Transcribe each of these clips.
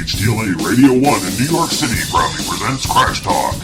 HTLA Radio 1 in New York City proudly presents Crash Talk.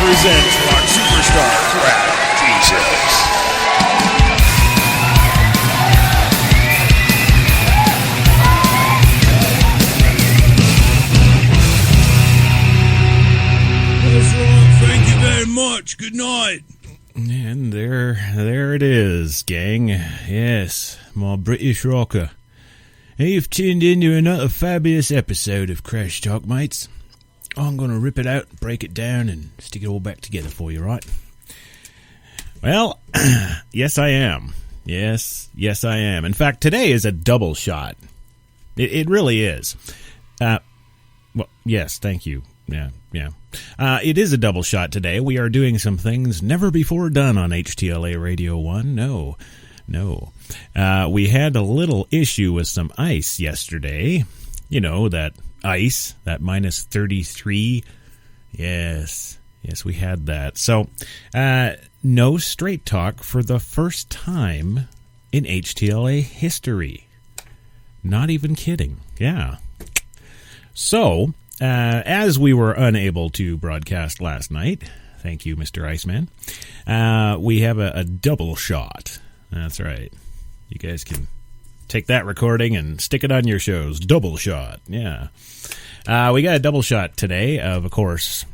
Presents rock superstar Crash Jesus. That's right. Thank you very much. Good night. And there it is, gang. Yes, my British rocker. You've tuned into another fabulous episode of Crash Talk, mates. I'm going to rip it out, break it down, and stick it all back together for you, right? Well, yes, I am. Yes, I am. In fact, today is a double shot. It really is. Well, yes, thank you. Yeah. It is a double shot today. We are doing some things never before done on HTLA Radio 1. No. We had a little issue with some ice yesterday. You know, that ice, that minus 33. Yes, we had that. So, no straight talk for the first time in HTLA history. Not even kidding. Yeah. So, as we were unable to broadcast last night, thank you, Mr. Iceman, we have a double shot. That's right. You guys can take that recording and stick it on your shows. Double shot. Yeah. We got a double shot today of course,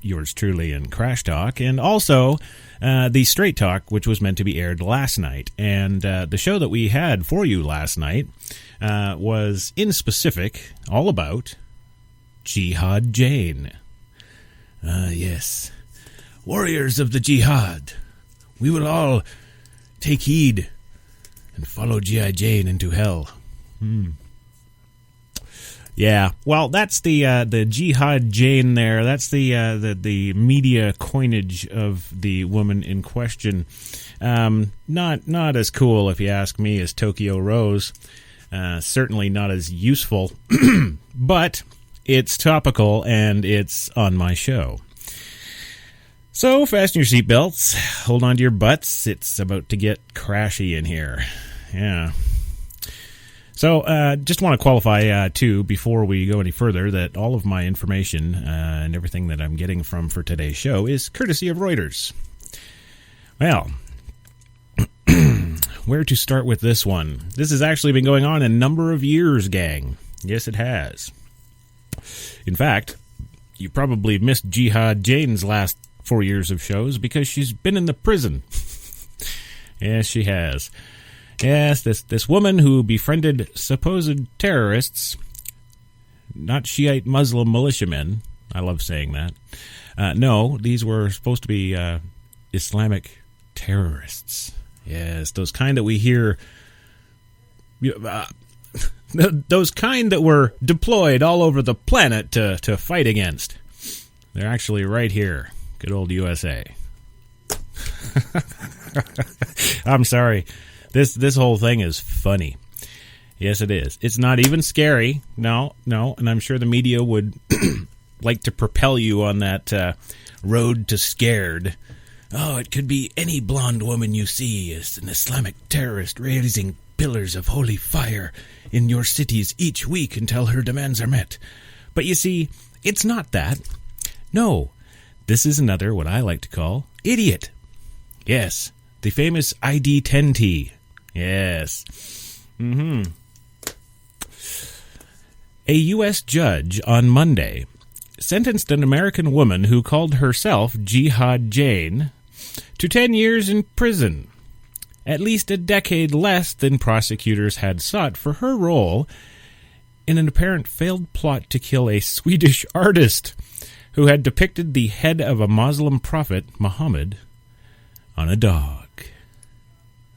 yours truly and Crash Talk, and also the Straight Talk, which was meant to be aired last night. And the show that we had for you last night was, in specific, all about Jihad Jane. Yes. Warriors of the Jihad. We will all take heed and follow Jihad Jane into hell. Yeah, well, that's the Jihad Jane there. That's the media coinage of the woman in question. Not as cool, if you ask me, as Tokyo Rose. Certainly not as useful, but it's topical and it's on my show. So fasten your seatbelts, hold on to your butts. It's about to get crashy in here. Yeah. So, just want to qualify, too, before we go any further, that all of my information and everything that I'm getting from for today's show is courtesy of Reuters. Well, where to start with this one? This has actually been going on a number of years, gang. Yes, it has. In fact, you probably missed Jihad Jane's last 4 years of shows because she's been in the prison. Yes, she has. Yes, this woman who befriended supposed terrorists, not Shiite Muslim militiamen. I love saying that. No, these were supposed to be Islamic terrorists. Yes, those kind that we hear, those kind that were deployed all over the planet to fight against. They're actually right here. Good old USA. I'm sorry. This whole thing is funny. Yes, it is. It's not even scary. No, and I'm sure the media would like to propel you on that road to scared. Oh, it could be any blonde woman you see as an Islamic terrorist raising pillars of holy fire in your cities each week until her demands are met. But you see, it's not that. No, this is another, what I like to call, idiot. Yes, the famous ID10T. Yes. A U.S. judge on Monday sentenced an American woman who called herself Jihad Jane to 10 years in prison, at least a decade less than prosecutors had sought for her role in an apparent failed plot to kill a Swedish artist who had depicted the head of a Muslim prophet, Muhammad, on a dog.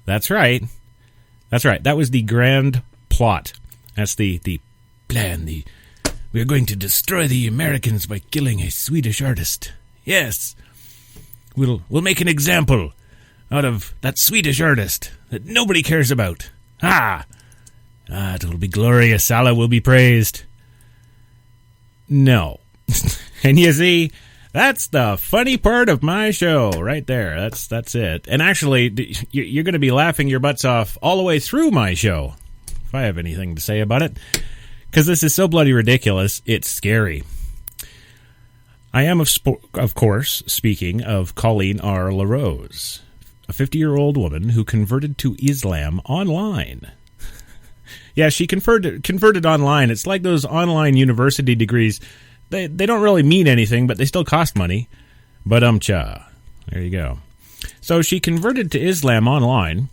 That's right. That was the grand plot. That's the plan, the We are going to destroy the Americans by killing a Swedish artist. Yes. We'll make an example out of that Swedish artist that nobody cares about. It will be glorious. Allah will be praised. No. And you see, that's the funny part of my show right there. That's it. And actually, you're going to be laughing your butts off all the way through my show, if I have anything to say about it, because this is so bloody ridiculous, it's scary. I am, of course, speaking of Colleen R. LaRose, a 50-year-old woman who converted to Islam online. Yeah, she converted online. It's like those online university degrees. They don't really mean anything, but they still cost money. But there you go. So she converted to Islam online.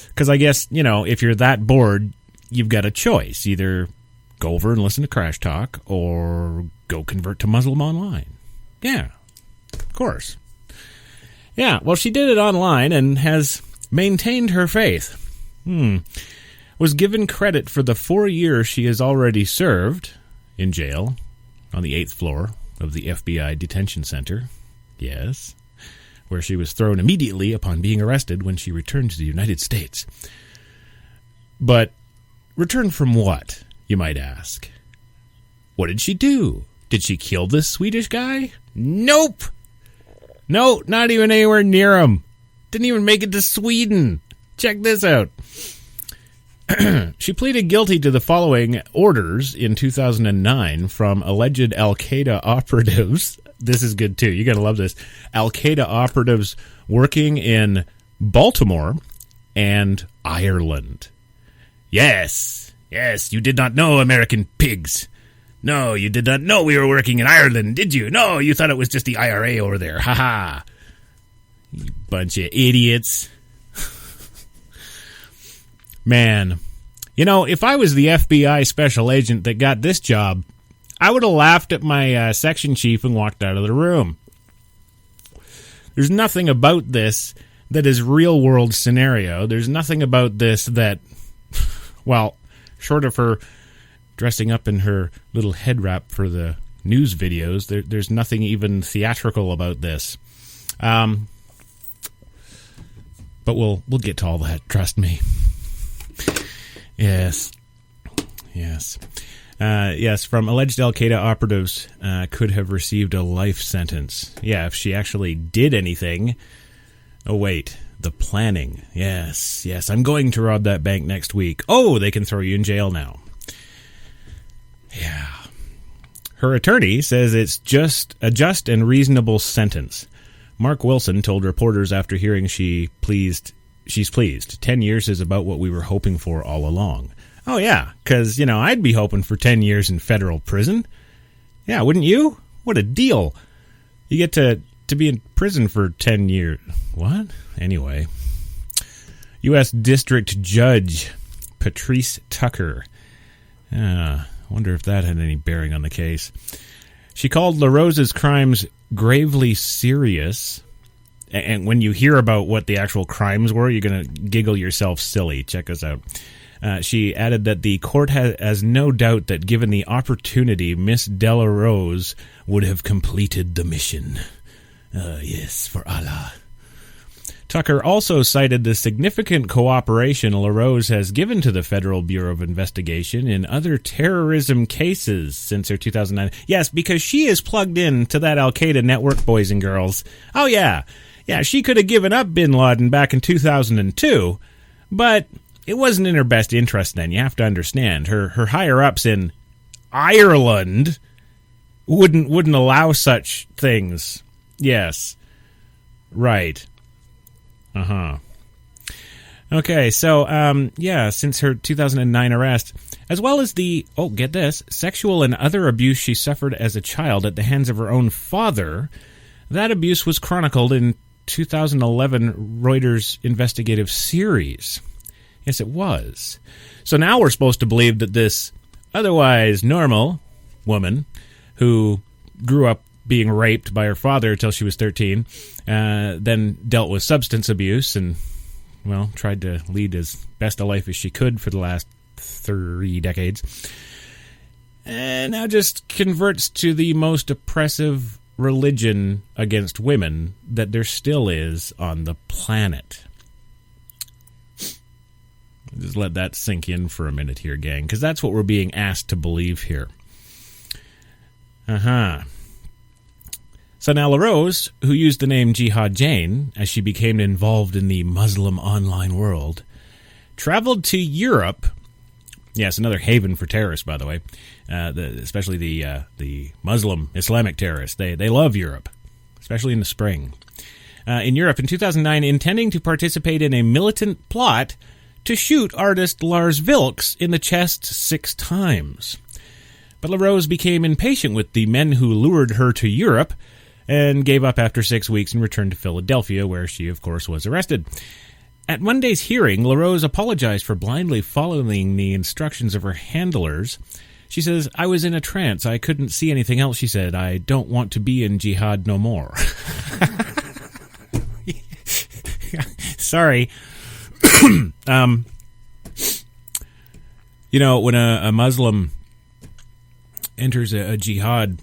Because I guess, if you're that bored, you've got a choice. Either go over and listen to Crash Talk or go convert to Muslim online. Yeah, of course. Yeah, well, she did it online and has maintained her faith. Was given credit for the 4 years she has already served in jail on the 8th floor of the FBI detention center. Yes, where she was thrown immediately upon being arrested when she returned to the United States. But return from what, you might ask? What did she do? Did she kill this Swedish guy? Nope. No, not even anywhere near him. Didn't even make it to Sweden. Check this out. She pleaded guilty to the following orders in 2009 from alleged Al-Qaeda operatives. This is good, too. You're going to love this. Al-Qaeda operatives working in Baltimore and Ireland. Yes, you did not know, American pigs. No, you did not know we were working in Ireland, did you? No, you thought it was just the IRA over there. Ha-ha. You bunch of idiots. Man, if I was the FBI special agent that got this job, I would have laughed at my section chief and walked out of the room. There's nothing about this that is real-world scenario. There's nothing about this that, well, short of her dressing up in her little head wrap for the news videos, there's nothing even theatrical about this. But we'll get to all that, trust me. Yes, from alleged Al-Qaeda operatives could have received a life sentence. Yeah, if she actually did anything. Oh, wait, the planning. Yes, I'm going to rob that bank next week. Oh, they can throw you in jail now. Yeah. Her attorney says it's just a just and reasonable sentence. Mark Wilson told reporters after hearing she's pleased. 10 years is about what we were hoping for all along. Oh, yeah, because, I'd be hoping for 10 years in federal prison. Yeah, wouldn't you? What a deal. You get to be in prison for 10 years. What? Anyway. U.S. District Judge Patrice Tucker. Wonder if that had any bearing on the case. She called LaRose's crimes gravely serious. And when you hear about what the actual crimes were, you're going to giggle yourself silly. Check us out. She added that the court has no doubt that given the opportunity, Miss LaRose would have completed the mission. Yes, for Allah. Tucker also cited the significant cooperation LaRose has given to the Federal Bureau of Investigation in other terrorism cases since her 2009. Yes, because she is plugged in to that Al-Qaeda network, boys and girls. Oh, yeah. Yeah, she could have given up bin Laden back in 2002, but it wasn't in her best interest then. You have to understand. Her higher-ups in Ireland wouldn't allow such things. Yes. Right. Okay, so, since her 2009 arrest, as well as the, get this, sexual and other abuse she suffered as a child at the hands of her own father, that abuse was chronicled in 2011 Reuters investigative series. Yes, it was. So now we're supposed to believe that this otherwise normal woman who grew up being raped by her father until she was 13, then dealt with substance abuse and, tried to lead as best a life as she could for the last 3 decades. and now just converts to the most oppressive religion against women that there still is on the planet. Just let that sink in for a minute here, gang, because that's what we're being asked to believe here. So now LaRose, who used the name Jihad Jane as she became involved in the Muslim online world, traveled to Europe. Yes, another haven for terrorists, by the way, especially the Muslim Islamic terrorists. They love Europe, especially in the spring. In Europe in 2009, intending to participate in a militant plot to shoot artist Lars Vilks in the chest 6 times. But LaRose became impatient with the men who lured her to Europe and gave up after 6 weeks and returned to Philadelphia, where she, of course, was arrested. At Monday's hearing, LaRose apologized for blindly following the instructions of her handlers. She says, "I was in a trance. I couldn't see anything else," she said. "I don't want to be in jihad no more." Sorry. When a Muslim enters a jihad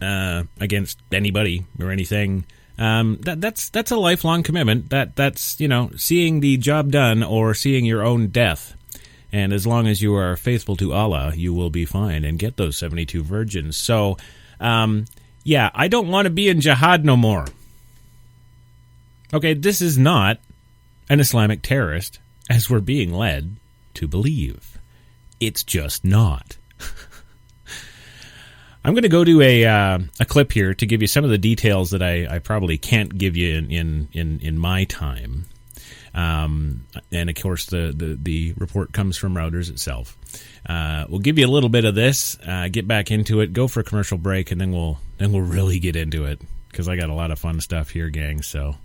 against anybody or anything, that's a lifelong commitment. That's seeing the job done or seeing your own death. And as long as you are faithful to Allah, you will be fine and get those 72 virgins. So, I don't want to be in jihad no more. Okay, this is not an Islamic terrorist, as we're being led to believe. It's just not. I'm going to go to a clip here to give you some of the details that I probably can't give you in my time. And of course, the report comes from Reuters itself. We'll give you a little bit of this, get back into it, go for a commercial break, and then we'll really get into it, because I got a lot of fun stuff here, gang. So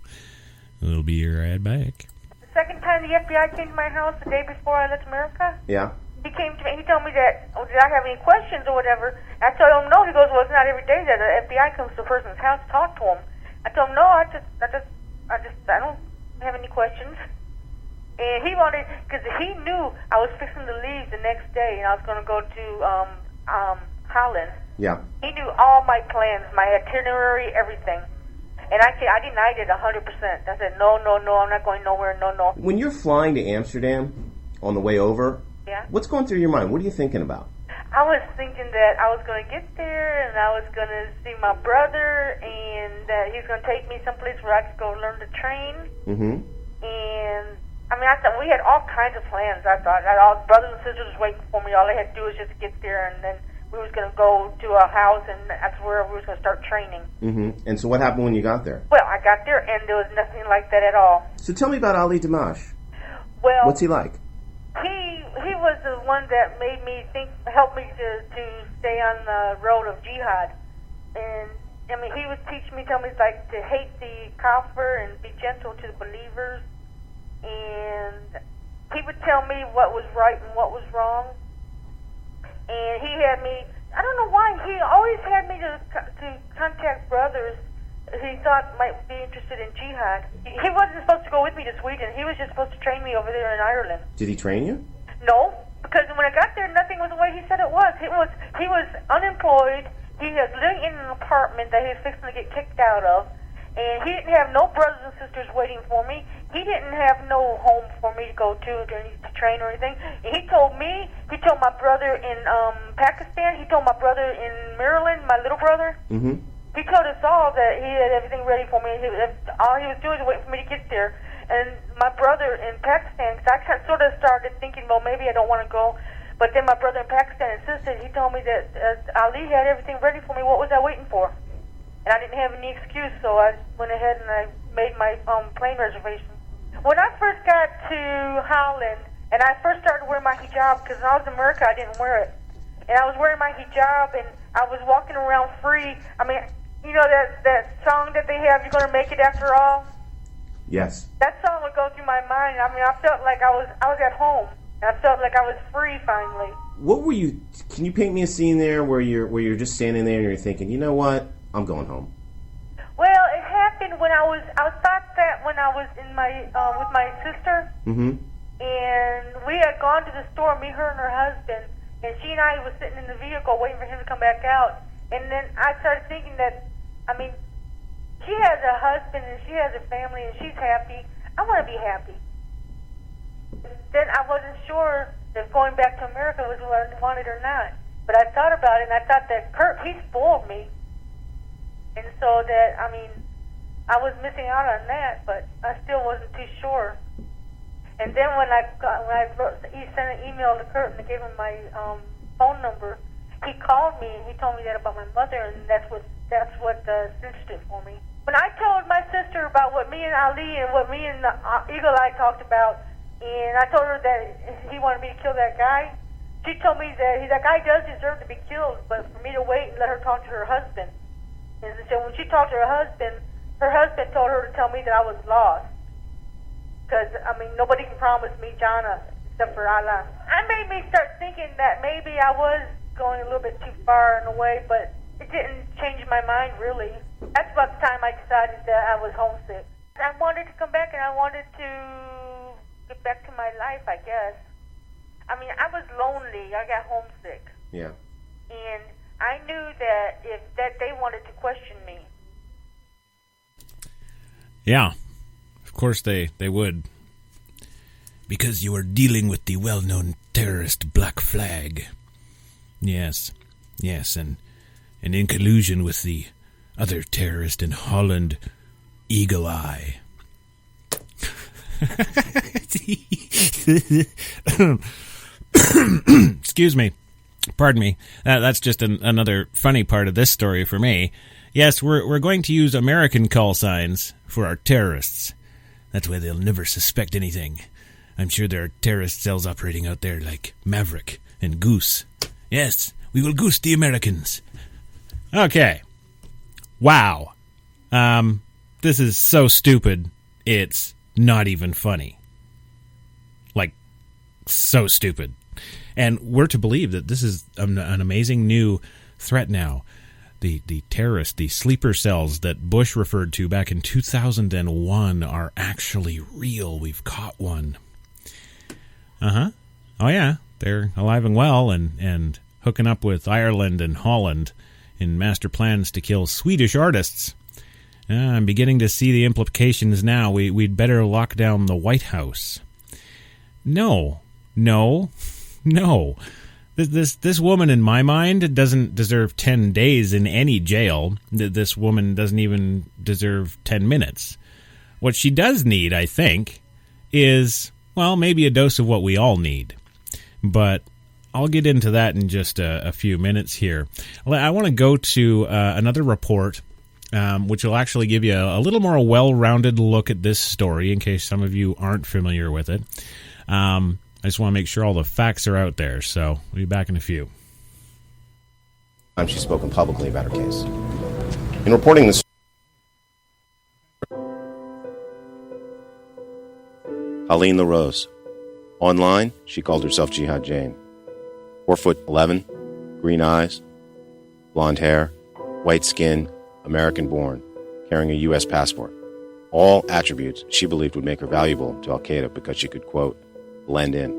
we'll be right back. The second time the FBI came to my house the day before I left America, Yeah. he came to me. He told me that, did I have any questions or whatever? I told him no. He goes, well, it's not every day that the FBI comes to a person's house to talk to him. I told him no. I don't have any questions. And he wanted, because he knew I was fixing to leave the next day, and I was going to go to Holland. Yeah. He knew all my plans, my itinerary, everything. And I denied it 100%. I said, no, I'm not going nowhere, no. When you're flying to Amsterdam on the way over, Yeah. what's going through your mind? What are you thinking about? I was thinking that I was going to get there, and I was going to see my brother, and that he's going to take me someplace where I could go learn to train. Mm-hmm. And, I thought we had all kinds of plans. I thought all brothers and sisters was waiting for me. All they had to do was just get there, and then we was going to go to a house, and that's where we was going to start training. Mm-hmm. And so what happened when you got there? Well, I got there, and there was nothing like that at all. So tell me about Ali Dimash. Well, What's he like? He was the one that made me helped me to stay on the road of jihad. And, he would tell me like to hate the kafir and be gentle to the believers. And he would tell me what was right and what was wrong. And he had me, I don't know why, he always had me to contact brothers he thought might be interested in jihad. He wasn't supposed to go with me to Sweden. He was just supposed to train me over there in Ireland. Did he train you? No, because when I got there, nothing was the way he said it was. He was unemployed. He was living in an apartment that he was fixing to get kicked out of. And he didn't have no brothers and sisters waiting for me. He didn't have no home for me to go to train or anything. And he told my brother in Pakistan, he told my brother in Maryland, my little brother, Mm-hmm. he told us all that he had everything ready for me. All he was doing was waiting for me to get there. And my brother in Pakistan, because I sort of started thinking, well, maybe I don't want to go. But then my brother in Pakistan insisted. He told me that Ali had everything ready for me. What was I waiting for? And I didn't have any excuse, so I went ahead and I made my plane reservation. When I first got to Holland, and I first started wearing my hijab, because when I was in America, I didn't wear it. And I was wearing my hijab, and I was walking around free. You know that song that they have, You're Gonna Make It After All? Yes. That song would go through my mind. I felt like I was at home. I felt like I was free finally. What were you? Can you paint me a scene there where you're just standing there and you're thinking, you know what? I'm going home. Well, it happened when I thought that when I was in my with my sister, Mm-hmm. and we had gone to the store, me, her, and her husband, and she and I was sitting in the vehicle waiting for him to come back out, and then I started thinking that, I mean, she has a husband and she has a family and she's happy. I want to be happy. Then I wasn't sure if going back to America was what I wanted or not. But I thought about it, and I thought that Kurt, he spoiled me. And so that, I mean, I was missing out on that, but I still wasn't too sure. And then when he sent an email to Kurt and I gave him my phone number, he called me and he told me that about my mother, and that's what cinched it for me. When I told my sister about what me and Ali and what me and Eagle Eye talked about, and I told her that he wanted me to kill that guy, she told me that that guy does deserve to be killed, but for me to wait and let her talk to her husband. And so when she talked to her husband told her to tell me that I was lost. Because, I mean, nobody can promise me Jannah except for Allah. It made me start thinking that maybe I was going a little bit too far in a way, but it didn't change my mind, really. That's about the time I decided that I was homesick. I wanted to come back, and I wanted to get back to my life, I guess. I mean, I was lonely. I got homesick. Yeah. And I knew that that they wanted to question me. Yeah, of course they would. Because you are dealing with the well-known terrorist Black Flag. Yes, and in collusion with the other terrorist in Holland, Eagle Eye. Excuse me. Pardon me. That's just another funny part of this story for me. Yes, we're going to use American call signs for our terrorists. That's why they'll never suspect anything. I'm sure there are terrorist cells operating out there like Maverick and Goose. Yes, we will goose the Americans. Okay. Wow. This is so stupid, it's not even funny. Like, so stupid. And we're to believe that this is an amazing new threat now. The terrorists, the sleeper cells that Bush referred to back in 2001 are actually real. We've caught one. Uh-huh. Oh, yeah. They're alive and well and hooking up with Ireland and Holland in master plans to kill Swedish artists. I'm beginning to see the implications now. We'd better lock down the White House. No. This woman, in my mind, doesn't deserve 10 days in any jail. This woman doesn't even deserve 10 minutes. What she does need, I think, is, well, maybe a dose of what we all need. But I'll get into that in just a few minutes here. I want to go to another report, which will actually give you a little more well-rounded look at this story, in case some of you aren't familiar with it. I just want to make sure all the facts are out there, so we'll be back in a few. She's spoken publicly about her case. In reporting this, Colleen LaRose. Online, she called herself Jihad Jane. 4'11", green eyes, blonde hair, white skin, American-born, carrying a U.S. passport. All attributes she believed would make her valuable to Al-Qaeda because she could, quote, blend in.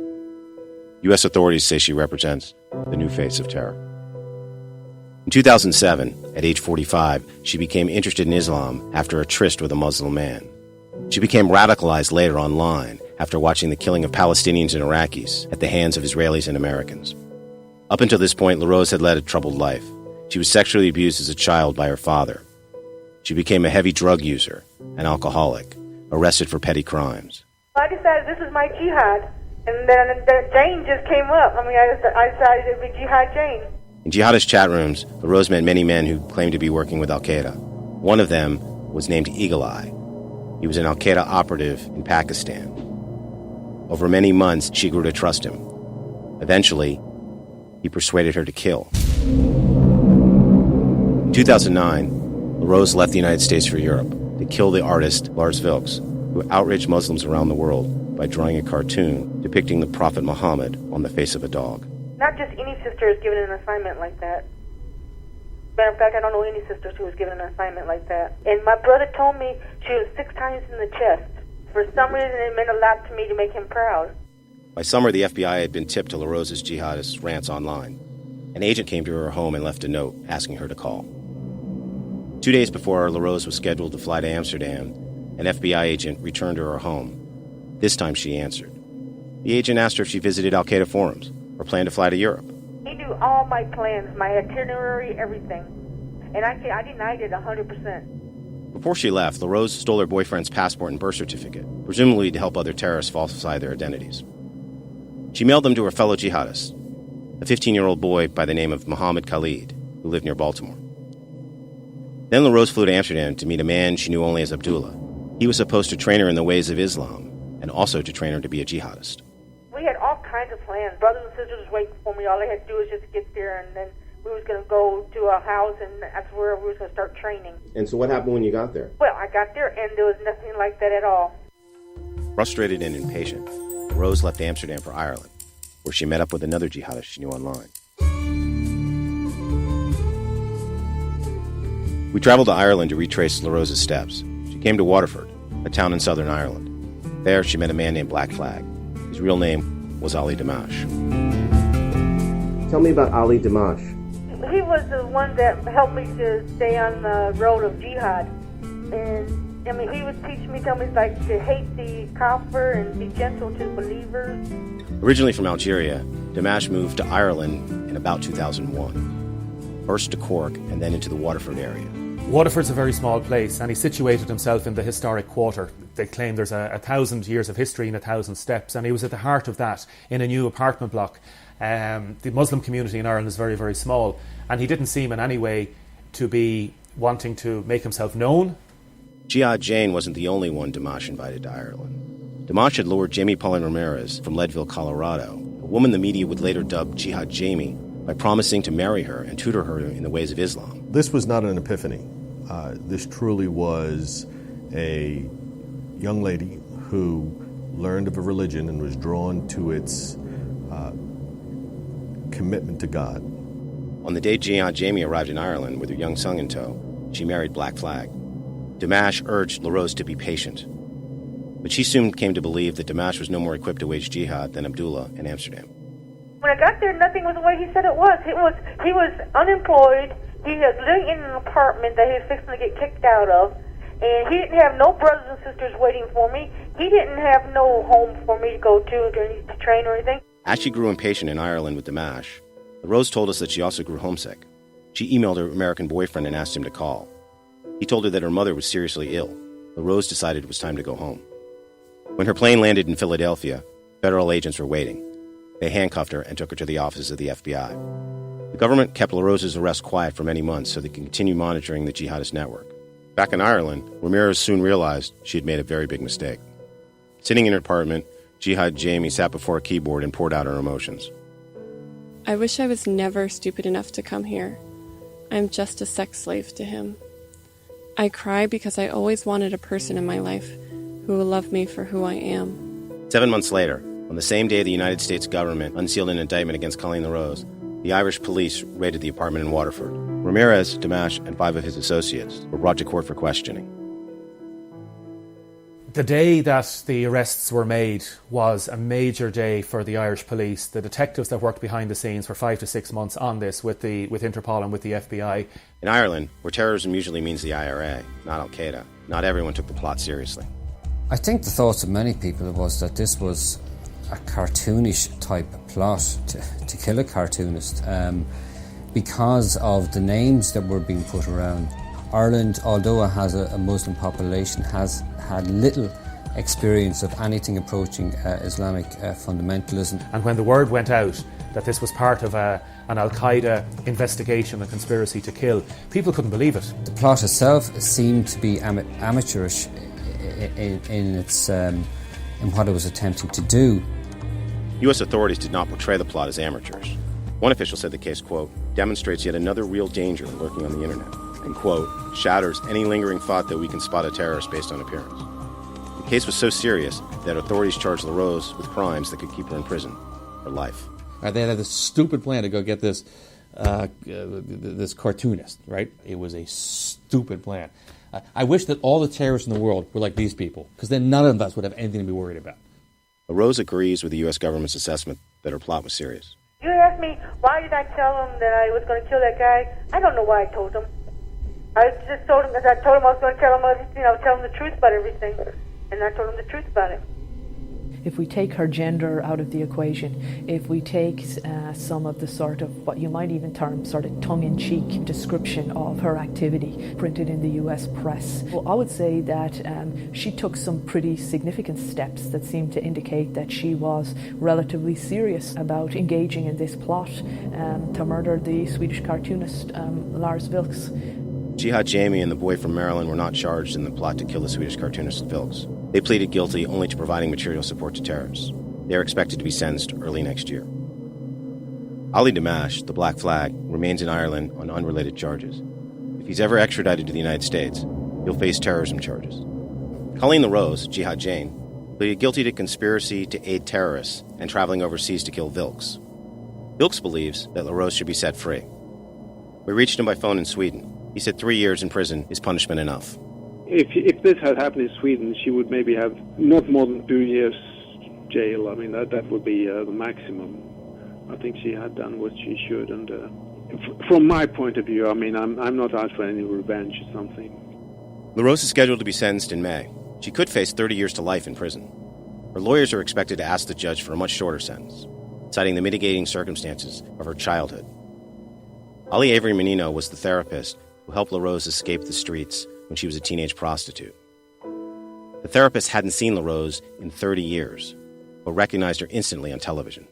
U.S. authorities say she represents the new face of terror. In 2007, at age 45, she became interested in Islam after a tryst with a Muslim man. She became radicalized later online after watching the killing of Palestinians and Iraqis at the hands of Israelis and Americans. Up until this point, LaRose had led a troubled life. She was sexually abused as a child by her father. She became a heavy drug user, an alcoholic, arrested for petty crimes. I decided this is my jihad, and then Jane just came up. I mean, I decided it would be Jihad Jane. In jihadist chat rooms, LaRose met many men who claimed to be working with Al-Qaeda. One of them was named Eagle Eye. He was an Al-Qaeda operative in Pakistan. Over many months, she grew to trust him. Eventually, he persuaded her to kill. In 2009, LaRose left the United States for Europe to kill the artist Lars Vilks, who outraged Muslims around the world by drawing a cartoon depicting the Prophet Muhammad on the face of a dog. Not just any sister is given an assignment like that. Matter of fact, I don't know any sisters who was given an assignment like that. And my brother told me she was 6 times in the chest. For some reason, it meant a lot to me to make him proud. By summer, the FBI had been tipped to LaRose's jihadist rants online. An agent came to her home and left a note asking her to call. 2 days before LaRose was scheduled to fly to Amsterdam, an FBI agent returned to her home. This time she answered. The agent asked her if she visited al-Qaeda forums or planned to fly to Europe. He knew all my plans, my itinerary, everything. And I denied it 100%. Before she left, LaRose stole her boyfriend's passport and birth certificate, presumably to help other terrorists falsify their identities. She mailed them to her fellow jihadists, a 15-year-old boy by the name of Mohammed Khalid, who lived near Baltimore. Then LaRose flew to Amsterdam to meet a man she knew only as Abdullah. He was supposed to train her in the ways of Islam, and also to train her to be a jihadist. We had all kinds of plans. Brothers and sisters was waiting for me. All they had to do was just get there, and then we was going to go to a house, and that's where we was going to start training. And so what happened when you got there? Well, I got there, and there was nothing like that at all. Frustrated and impatient, LaRose left Amsterdam for Ireland, where she met up with another jihadist she knew online. We traveled to Ireland to retrace LaRose's steps. She came to Waterford, a town in southern Ireland. There, she met a man named Black Flag. His real name was Ali Damash. Tell me about Ali Damash. He was the one that helped me to stay on the road of jihad. And, I mean, he would teach me, tell me, like, to hate the kafir and be gentle to believers. Originally from Algeria, Damash moved to Ireland in about 2001. First to Cork and then into the Waterford area. Waterford's a very small place, and he situated himself in the historic quarter. They claim there's 1,000 years of history and 1,000 steps, and he was at the heart of that in a new apartment block. The Muslim community in Ireland is very, very small, and he didn't seem in any way to be wanting to make himself known. Jihad Jane wasn't the only one Damash invited to Ireland. Damash had lured Jamie Pauline Ramirez from Leadville, Colorado, a woman the media would later dub Jihad Jamie, by promising to marry her and tutor her in the ways of Islam. This was not an epiphany. This truly was a young lady who learned of a religion and was drawn to its commitment to God. On the day Jihad Jamie arrived in Ireland with her young son in tow, she married Black Flag. Damash urged LaRose to be patient, but she soon came to believe that Damash was no more equipped to wage jihad than Abdullah in Amsterdam. When I got there, nothing was the way he said it was. He was unemployed. He was living in an apartment that he was fixing to get kicked out of. And he didn't have no brothers and sisters waiting for me. He didn't have no home for me to go to train or anything. As she grew impatient in Ireland with Damash, LaRose told us that she also grew homesick. She emailed her American boyfriend and asked him to call. He told her that her mother was seriously ill. LaRose decided it was time to go home. When her plane landed in Philadelphia, federal agents were waiting. They handcuffed her and took her to the offices of the FBI. The government kept LaRose's arrest quiet for many months so they could continue monitoring the jihadist network. Back in Ireland, Ramirez soon realized she had made a very big mistake. Sitting in her apartment, Jihad Jamie sat before a keyboard and poured out her emotions. I wish I was never stupid enough to come here. I'm just a sex slave to him. I cry because I always wanted a person in my life who will love me for who I am. 7 months later, on the same day the United States government unsealed an indictment against Colleen LaRose, the Irish police raided the apartment in Waterford. Ramirez, Damash, and 5 of his associates were brought to court for questioning. The day that the arrests were made was a major day for the Irish police. The detectives that worked behind the scenes for 5 to 6 months on this with Interpol and with the FBI. In Ireland, where terrorism usually means the IRA, not al-Qaeda, not everyone took the plot seriously. I think the thoughts of many people was that this was a cartoonish type plot to kill a cartoonist because of the names that were being put around. Ireland, although it has a Muslim population, has had little experience of anything approaching Islamic fundamentalism. And when the word went out that this was part of an al-Qaeda investigation, a conspiracy to kill, people couldn't believe it. The plot itself seemed to be amateurish in what it was attempting to do. U.S. authorities did not portray the plot as amateurs. One official said the case, quote, demonstrates yet another real danger lurking on the internet, and, quote, shatters any lingering thought that we can spot a terrorist based on appearance. The case was so serious that authorities charged LaRose with crimes that could keep her in prison for life. They had this stupid plan to go get this cartoonist, right? It was a stupid plan. I wish that all the terrorists in the world were like these people, because then none of us would have anything to be worried about. LaRose agrees with the U.S. government's assessment that her plot was serious. You have asked me why did I tell him that I was going to kill that guy, I don't know why I told him. I just told him, because I told him I was going to tell him the truth about everything, and I told him the truth about it. If we take her gender out of the equation, if we take some of the sort of what you might even term sort of tongue-in-cheek description of her activity printed in the US press, well, I would say that she took some pretty significant steps that seemed to indicate that she was relatively serious about engaging in this plot to murder the Swedish cartoonist Lars Vilks. Jihad Jane and the boy from Maryland were not charged in the plot to kill the Swedish cartoonist Vilks. They pleaded guilty only to providing material support to terrorists. They are expected to be sentenced early next year. Ali Damash, the Black Flag, remains in Ireland on unrelated charges. If he's ever extradited to the United States, he'll face terrorism charges. Colleen LaRose, Jihad Jane, pleaded guilty to conspiracy to aid terrorists and traveling overseas to kill Vilks. Vilks believes that LaRose should be set free. We reached him by phone in Sweden. He said 3 years in prison is punishment enough. If this had happened in Sweden, she would maybe have not more than 2 years jail. I mean, that would be the maximum. I think she had done what she should. And from my point of view, I mean, I'm not out for any revenge or something. LaRose is scheduled to be sentenced in May. She could face 30 years to life in prison. Her lawyers are expected to ask the judge for a much shorter sentence, citing the mitigating circumstances of her childhood. Ali Avery Menino was the therapist who helped LaRose escape the streets when she was a teenage prostitute. The therapist hadn't seen LaRose in 30 years, but recognized her instantly on television.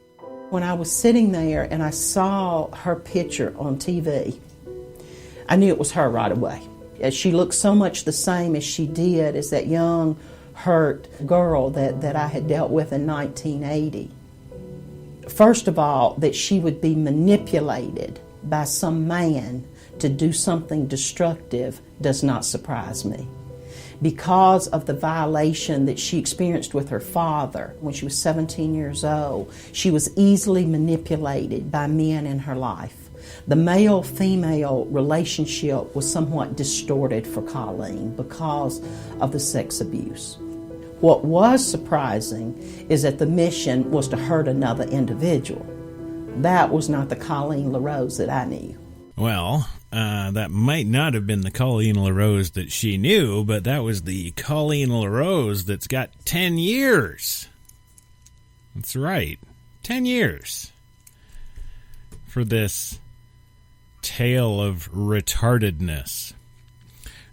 When I was sitting there and I saw her picture on TV, I knew it was her right away. She looked so much the same as she did as that young, hurt girl that I had dealt with in 1980. First of all, that she would be manipulated by some man to do something destructive does not surprise me. Because of the violation that she experienced with her father when she was 17 years old, she was easily manipulated by men in her life. The male-female relationship was somewhat distorted for Colleen because of the sex abuse. What was surprising is that the mission was to hurt another individual. That was not the Colleen LaRose that I knew. Well, that might not have been the Colleen LaRose that she knew, but that was the Colleen LaRose that's got 10 years. That's right, 10 years for this tale of retardedness.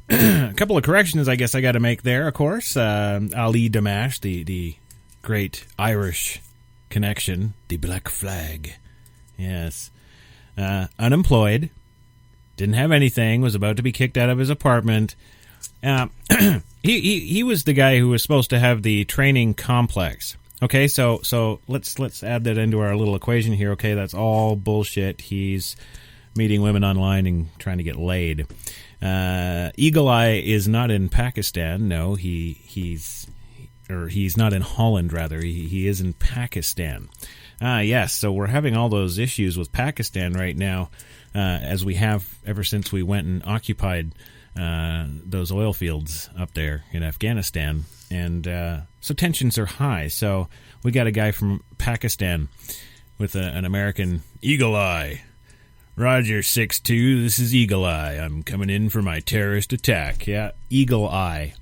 A couple of corrections I guess I got to make there, of course. Ali Damash, the great Irish connection, the Black Flag. Yes. Unemployed, didn't have anything, was about to be kicked out of his apartment. He was the guy who was supposed to have the training complex. Okay, so let's add that into our little equation here. Okay, that's all bullshit. He's meeting women online and trying to get laid. Eagle Eye is not in Pakistan. No, he's not in Holland. Rather, he is in Pakistan. Yes, so we're having all those issues with Pakistan right now, as we have ever since we went and occupied those oil fields up there in Afghanistan. And so tensions are high. So we got a guy from Pakistan with an American Eagle Eye. Roger, 6-2, this is Eagle Eye. I'm coming in for my terrorist attack. Yeah, Eagle Eye.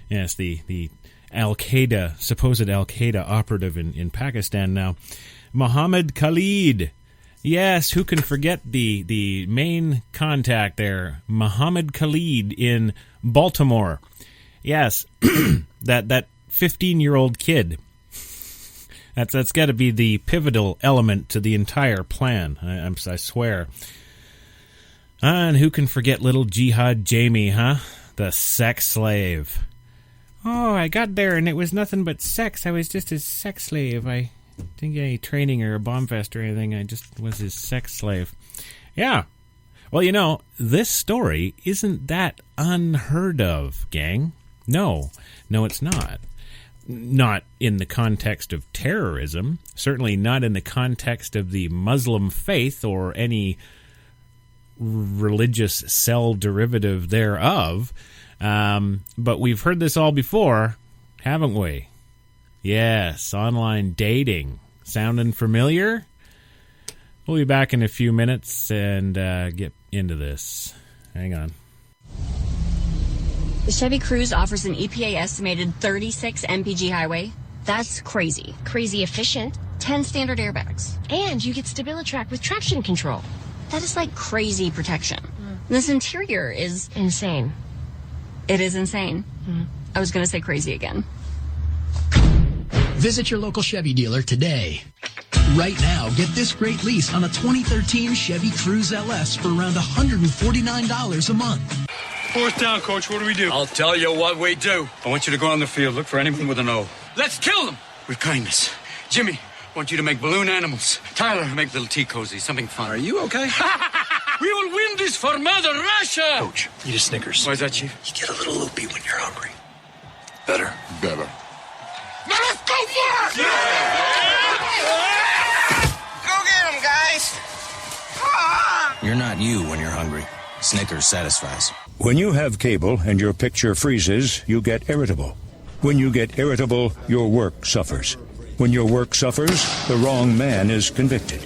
Yes, the Al-Qaeda, supposed Al-Qaeda operative in Pakistan now. Mohammed Khalid. Yes, who can forget the main contact there, Mohammed Khalid in Baltimore. Yes, that 15-year-old kid. That's got to be the pivotal element to the entire plan. I swear. And who can forget little Jihad Jane, huh? The sex slave. Oh, I got there and it was nothing but sex. I was just his sex slave. I didn't get any training or a bomb fest or anything. I just was his sex slave. Yeah. Well, you know, this story isn't that unheard of, gang. No, it's not. Not in the context of terrorism. Certainly not in the context of the Muslim faith or any religious cell derivative thereof. But we've heard this all before, haven't we? Yes, online dating. Sounding familiar? We'll be back in a few minutes and get into this. Hang on. The Chevy Cruze offers an EPA estimated 36 mpg highway. That's crazy. Crazy efficient. 10 standard airbags. And you get StabiliTrak with traction control. That is like crazy protection. This interior is insane. It is insane. I was going to say crazy again. Visit your local Chevy dealer today. Right now, get this great lease on a 2013 Chevy Cruze LS for around $149 a month. Fourth down, Coach. What do we do? I'll tell you what we do. I want you to go on the field, look for anything with an O. Let's kill them with kindness. Jimmy, I want you to make balloon animals. Tyler, make little tea cozy, something fun. Are you okay? We will win this for Mother Russia! Coach, eat a Snickers. Why is that, Chief? You get a little loopy when you're hungry. Better. Now let's go for it! Go get him, guys! You're not you when you're hungry. Snickers satisfies. When you have cable and your picture freezes, you get irritable. When you get irritable, your work suffers. When your work suffers, the wrong man is convicted.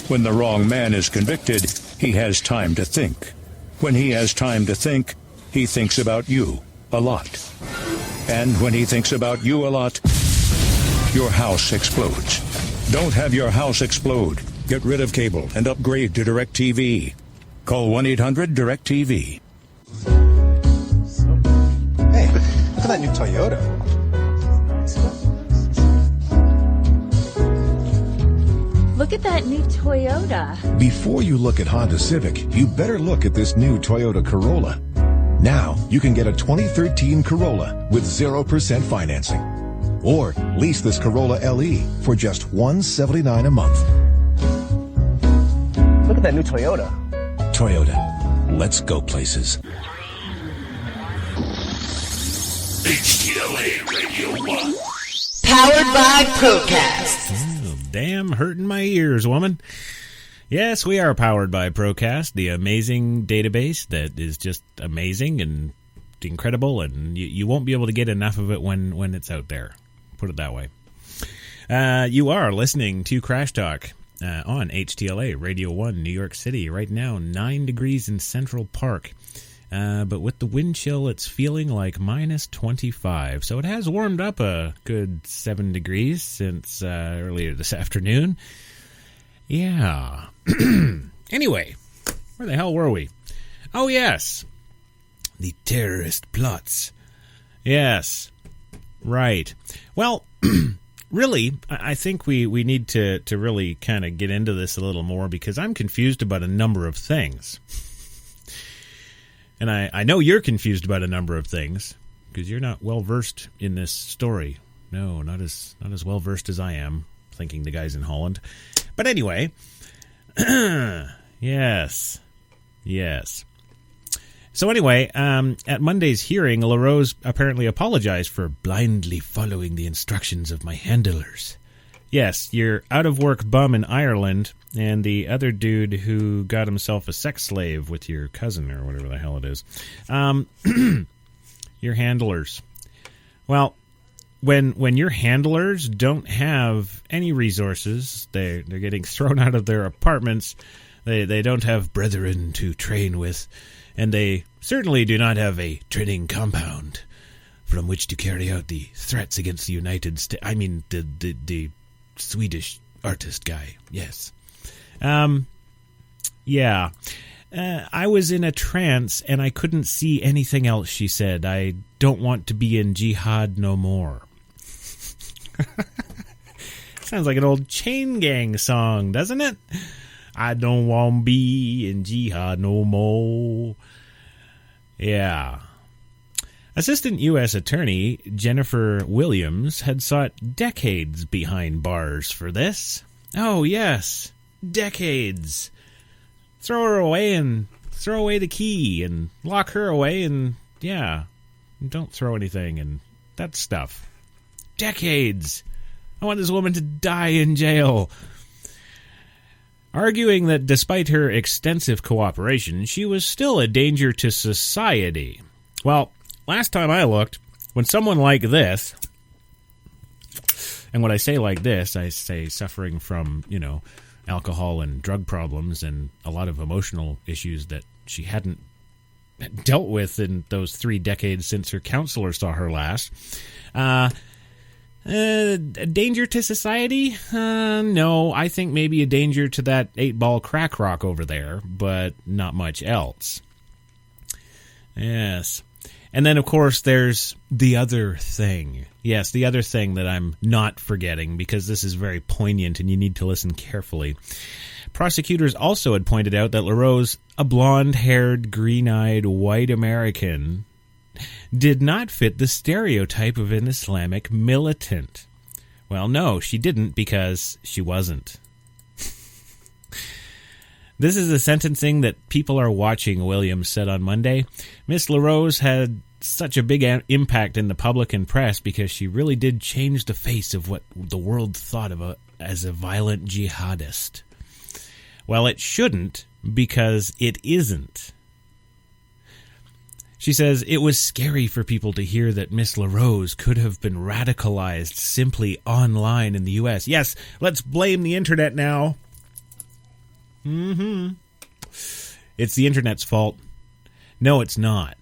When the wrong man is convicted, he has time to think. When he has time to think, he thinks about you a lot. And when he thinks about you a lot, your house explodes. Don't have your house explode. Get rid of cable and upgrade to DirecTV. Call 1-800-DirecTV. Hey, look at that new Toyota. Look at that new Toyota. Before you look at Honda Civic, you better look at this new Toyota Corolla. Now, you can get a 2013 Corolla with 0% financing. Or lease this Corolla LE for just $179 a month. Look at that new Toyota. Toyota. Let's go places. HTLA Radio 1. Powered by Procast. Oh, damn, hurting my ears, woman. Yes, we are powered by Procast, the amazing database that is just amazing and incredible, and you won't be able to get enough of it when it's out there. Put it that way. You are listening to Crash Talk on HTLA Radio 1, New York City. Right now, 9 degrees in Central Park. But with the wind chill, it's feeling like minus 25. So it has warmed up a good 7 degrees since earlier this afternoon. Yeah. Anyway, where the hell were we? Oh, yes. The terrorist plots. Yes. Right. Well, really, I think we need to really kind of get into this a little more because I'm confused about a number of things. And I know you're confused about a number of things because you're not well versed in this story. No, not as well versed as I am, thinking the guys in Holland. But anyway, yes. So anyway, at Monday's hearing, LaRose apparently apologized for blindly following the instructions of my handlers. Yes, your out-of-work bum in Ireland and the other dude who got himself a sex slave with your cousin or whatever the hell it is. Your handlers. Well, when your handlers don't have any resources, they're getting thrown out of their apartments, they don't have brethren to train with, and they certainly do not have a training compound from which to carry out the threats against the United States. I mean, the Swedish artist guy, yes. Yeah. I was in a trance and I couldn't see anything else, she said. I don't want to be in Jihad no more. Sounds like an old Chain Gang song, doesn't it? I don't want to be in Jihad no more. Yeah. Assistant U.S. Attorney Jennifer Williams had sought decades behind bars for this. Oh, yes. Decades. Throw her away and throw away the key and lock her away and, yeah, don't throw anything and that stuff. Decades. I want this woman to die in jail. Arguing that despite her extensive cooperation, she was still a danger to society. Well, last time I looked, when someone like this, and when I say like this, I say suffering from, alcohol and drug problems and a lot of emotional issues that she hadn't dealt with in those 3 decades since her counselor saw her last. A danger to society? No, I think maybe a danger to that 8-ball crack rock over there, but not much else. Yes. And then, of course, there's the other thing. Yes, the other thing that I'm not forgetting, because this is very poignant and you need to listen carefully. Prosecutors also had pointed out that LaRose, a blonde-haired, green-eyed, white American, did not fit the stereotype of an Islamic militant. Well, no, she didn't, because she wasn't. This is a sentencing that people are watching, Williams said on Monday. Miss LaRose had such a big impact in the public and press because she really did change the face of what the world thought of as a violent jihadist. Well, it shouldn't, because it isn't. She says, it was scary for people to hear that Miss LaRose could have been radicalized simply online in the U.S. Yes, let's blame the internet now. It's the internet's fault. No, it's not.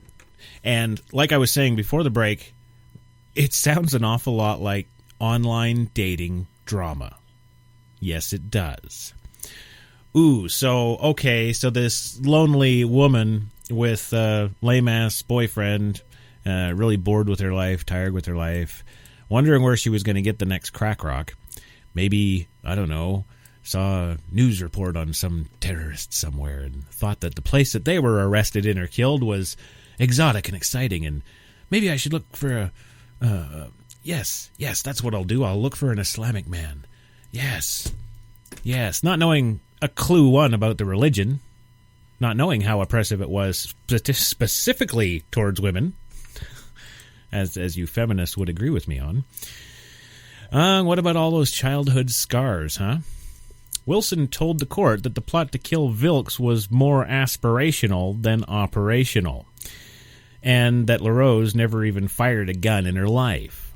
And like I was saying before the break, it sounds an awful lot like online dating drama. Yes, it does. So this lonely woman with a lame-ass boyfriend, really bored with her life, tired with her life, wondering where she was going to get the next crack rock. Maybe, I don't know, saw a news report on some terrorist somewhere and thought that the place that they were arrested in or killed was exotic and exciting, and maybe I should look for yes, that's what I'll do. I'll look for an Islamic man. Yes, not knowing a clue one about the religion, not knowing how oppressive it was specifically towards women, as you feminists would agree with me on. What about all those childhood scars, huh? Wilson told the court that the plot to kill Vilks was more aspirational than operational, and that LaRose never even fired a gun in her life.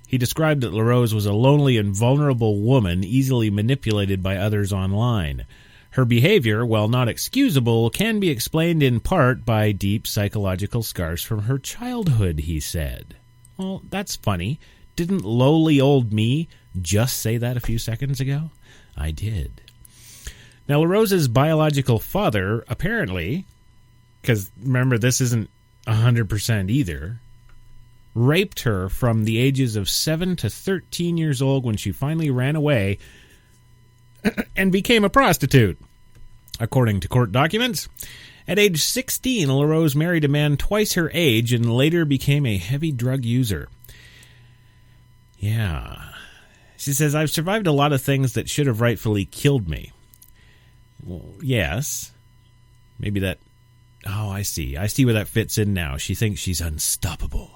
He described that LaRose was a lonely and vulnerable woman easily manipulated by others online. Her behavior, while not excusable, can be explained in part by deep psychological scars from her childhood, he said. Well, that's funny. Didn't lowly old me just say that a few seconds ago? I did. Now, LaRose's biological father, apparently, because remember, this isn't 100% either, raped her from the ages of 7 to 13 years old when she finally ran away and became a prostitute. According to court documents, at age 16, LaRose married a man twice her age and later became a heavy drug user. Yeah. She says, I've survived a lot of things that should have rightfully killed me. Well, yes. Maybe that... Oh, I see. I see where that fits in now. She thinks she's unstoppable.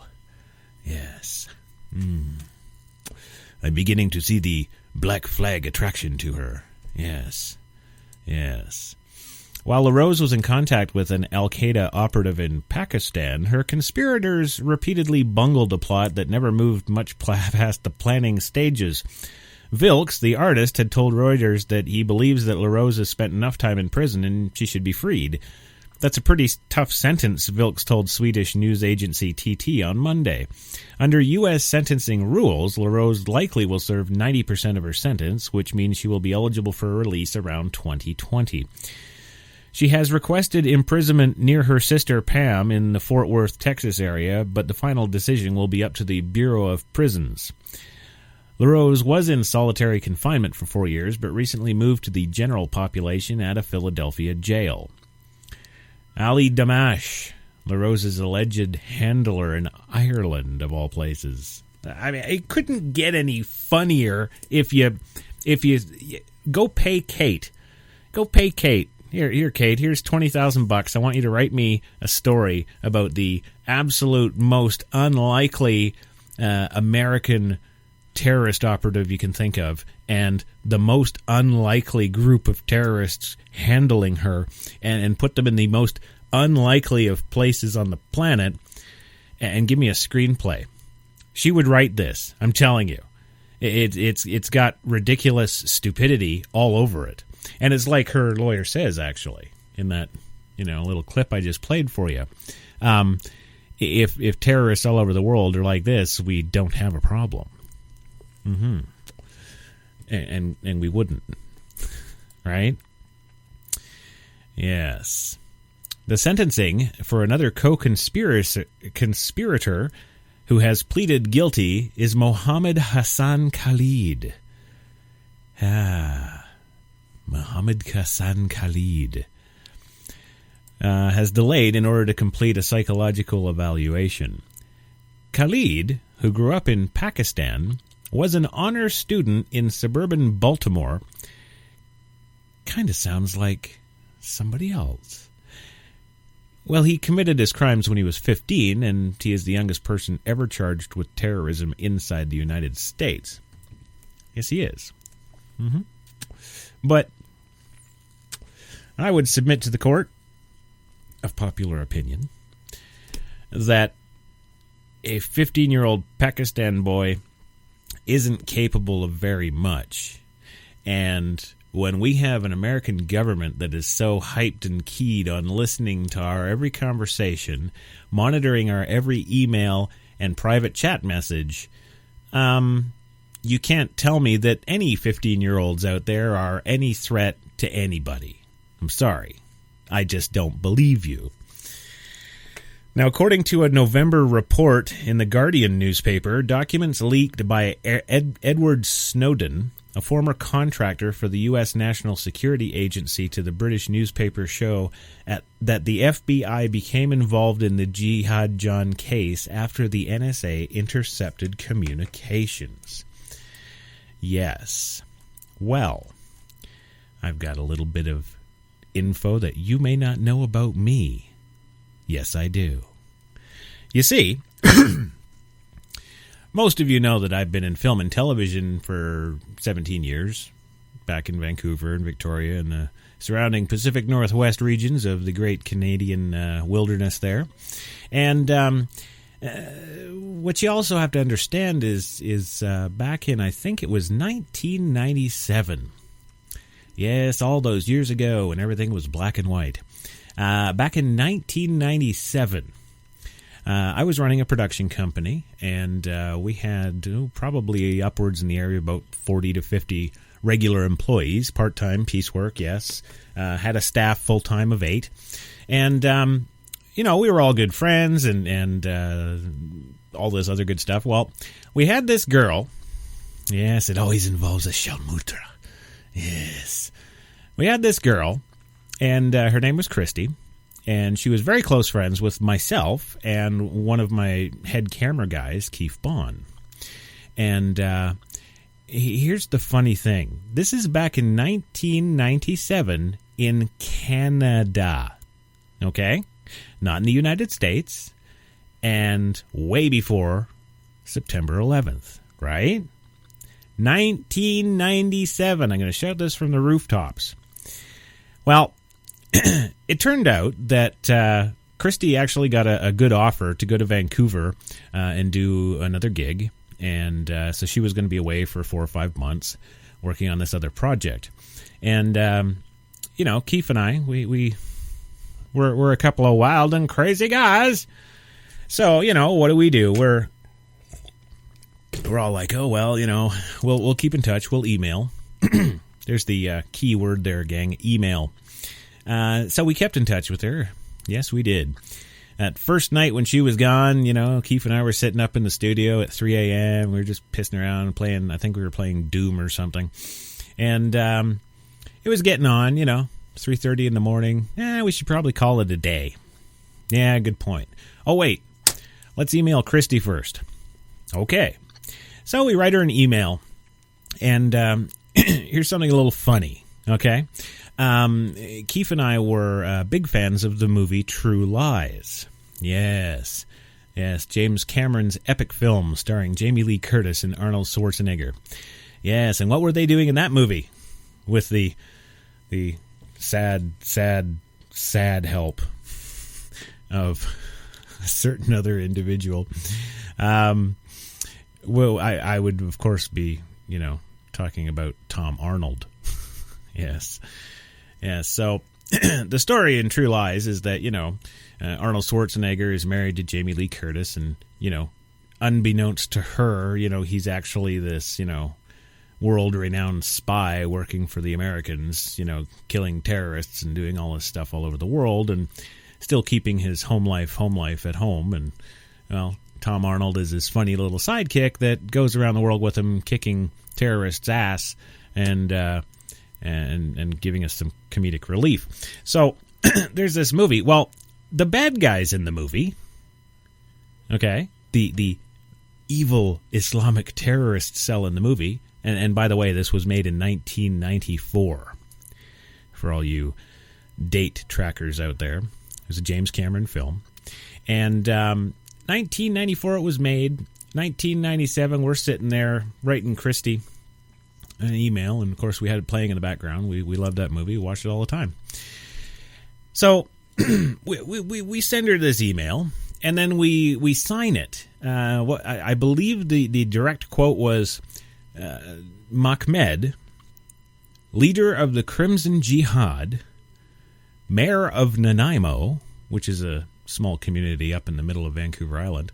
Yes. I'm beginning to see the black flag attraction to her. Yes. While LaRose was in contact with an al-Qaeda operative in Pakistan, her conspirators repeatedly bungled a plot that never moved much past the planning stages. Vilks, the artist, had told Reuters that he believes that LaRose has spent enough time in prison and she should be freed. That's a pretty tough sentence, Vilks told Swedish news agency TT on Monday. Under U.S. sentencing rules, LaRose likely will serve 90% of her sentence, which means she will be eligible for release around 2020. She has requested imprisonment near her sister Pam in the Fort Worth, Texas area, but the final decision will be up to the Bureau of Prisons. LaRose was in solitary confinement for 4 years, but recently moved to the general population at a Philadelphia jail. Ali Damash, LaRose's alleged handler in Ireland, of all places. I mean, it couldn't get any funnier if you go pay Kate. Go pay Kate. Here, Kate, here's $20,000. I want you to write me a story about the absolute most unlikely American terrorist operative you can think of, and the most unlikely group of terrorists handling her, and put them in the most unlikely of places on the planet, and give me a screenplay. She would write this. I'm telling you. It's got ridiculous stupidity all over it. And it's like her lawyer says, actually, in that, little clip I just played for you. If terrorists all over the world are like this, we don't have a problem. Mm-hmm. And we wouldn't. Right? Yes. The sentencing for another co-conspirator who has pleaded guilty is Mohammed Hassan Khalid. Mohammed Hassan Khalid has delayed in order to complete a psychological evaluation. Khalid, who grew up in Pakistan, was an honor student in suburban Baltimore. Kind of sounds like somebody else. Well, he committed his crimes when he was 15, and he is the youngest person ever charged with terrorism inside the United States. Yes, he is. Mm-hmm. But I would submit to the court of popular opinion that a 15-year-old Pakistan boy isn't capable of very much. And when we have an American government that is so hyped and keyed on listening to our every conversation, monitoring our every email and private chat message, you can't tell me that any 15-year-olds out there are any threat to anybody. I'm sorry. I just don't believe you. Now, according to a November report in the Guardian newspaper, documents leaked by Edward Snowden, a former contractor for the U.S. National Security Agency, to the British newspaper show that the FBI became involved in the Jihad Jane case after the NSA intercepted communications. Yes. Well, I've got a little bit of info that you may not know about me. Yes, I do. You see, most of you know that I've been in film and television for 17 years, back in Vancouver and Victoria and the surrounding Pacific Northwest regions of the great Canadian wilderness there. And what you also have to understand is back in, I think it was 1997. Yes, all those years ago when everything was black and white. Back in 1997, I was running a production company, and we had probably upwards in the area of about 40 to 50 regular employees, part-time, piecework, yes. Had a staff full-time of 8. And, we were all good friends and all this other good stuff. Well, we had this girl. Yes, it always involves a shalmutra. Yes. We had this girl, and her name was Christy, and she was very close friends with myself and one of my head camera guys, Keith Bond. And here's the funny thing. This is back in 1997 in Canada, okay? Not in the United States, and way before September 11th, right? 1997. I'm going to shout this from the rooftops. Well, it turned out that Christy actually got a good offer to go to Vancouver and do another gig. And so she was going to be away for 4 or 5 months working on this other project. And, Keith and I, we're a couple of wild and crazy guys. So, what do? We're all like, oh, well, we'll keep in touch. We'll email. There's the key word there, gang, email. So we kept in touch with her. Yes, we did. That first night when she was gone, Keith and I were sitting up in the studio at 3 a.m. We were just pissing around and playing. I think we were playing Doom or something. And it was getting on, 3:30 in the morning. We should probably call it a day. Yeah, good point. Oh, wait. Let's email Christy first. Okay. So we write her an email. And here's something a little funny, okay? Keith and I were big fans of the movie True Lies. Yes, James Cameron's epic film starring Jamie Lee Curtis and Arnold Schwarzenegger. Yes, and what were they doing in that movie with the sad help of a certain other individual? Well, I would, of course, be, talking about Tom Arnold. Yes. Yes. So the story in True Lies is that, Arnold Schwarzenegger is married to Jamie Lee Curtis, and, unbeknownst to her, he's actually this, world-renowned spy working for the Americans, killing terrorists and doing all this stuff all over the world, and still keeping his home life at home. And, well, Tom Arnold is his funny little sidekick that goes around the world with him, kicking terrorists' ass and giving us some comedic relief. So there's this movie. Well, the bad guys in the movie, okay, the evil Islamic terrorist cell in the movie, and by the way, this was made in 1994 for all you date trackers out there. It was a James Cameron film. And 1994 it was made. 1997 we're sitting there writing Christy an email, and of course we had it playing in the background. We loved that movie. We watched it all the time. So we send her this email, and then we sign it. I believe the direct quote was, Mahmed, leader of the Crimson Jihad, mayor of Nanaimo, which is a small community up in the middle of Vancouver Island,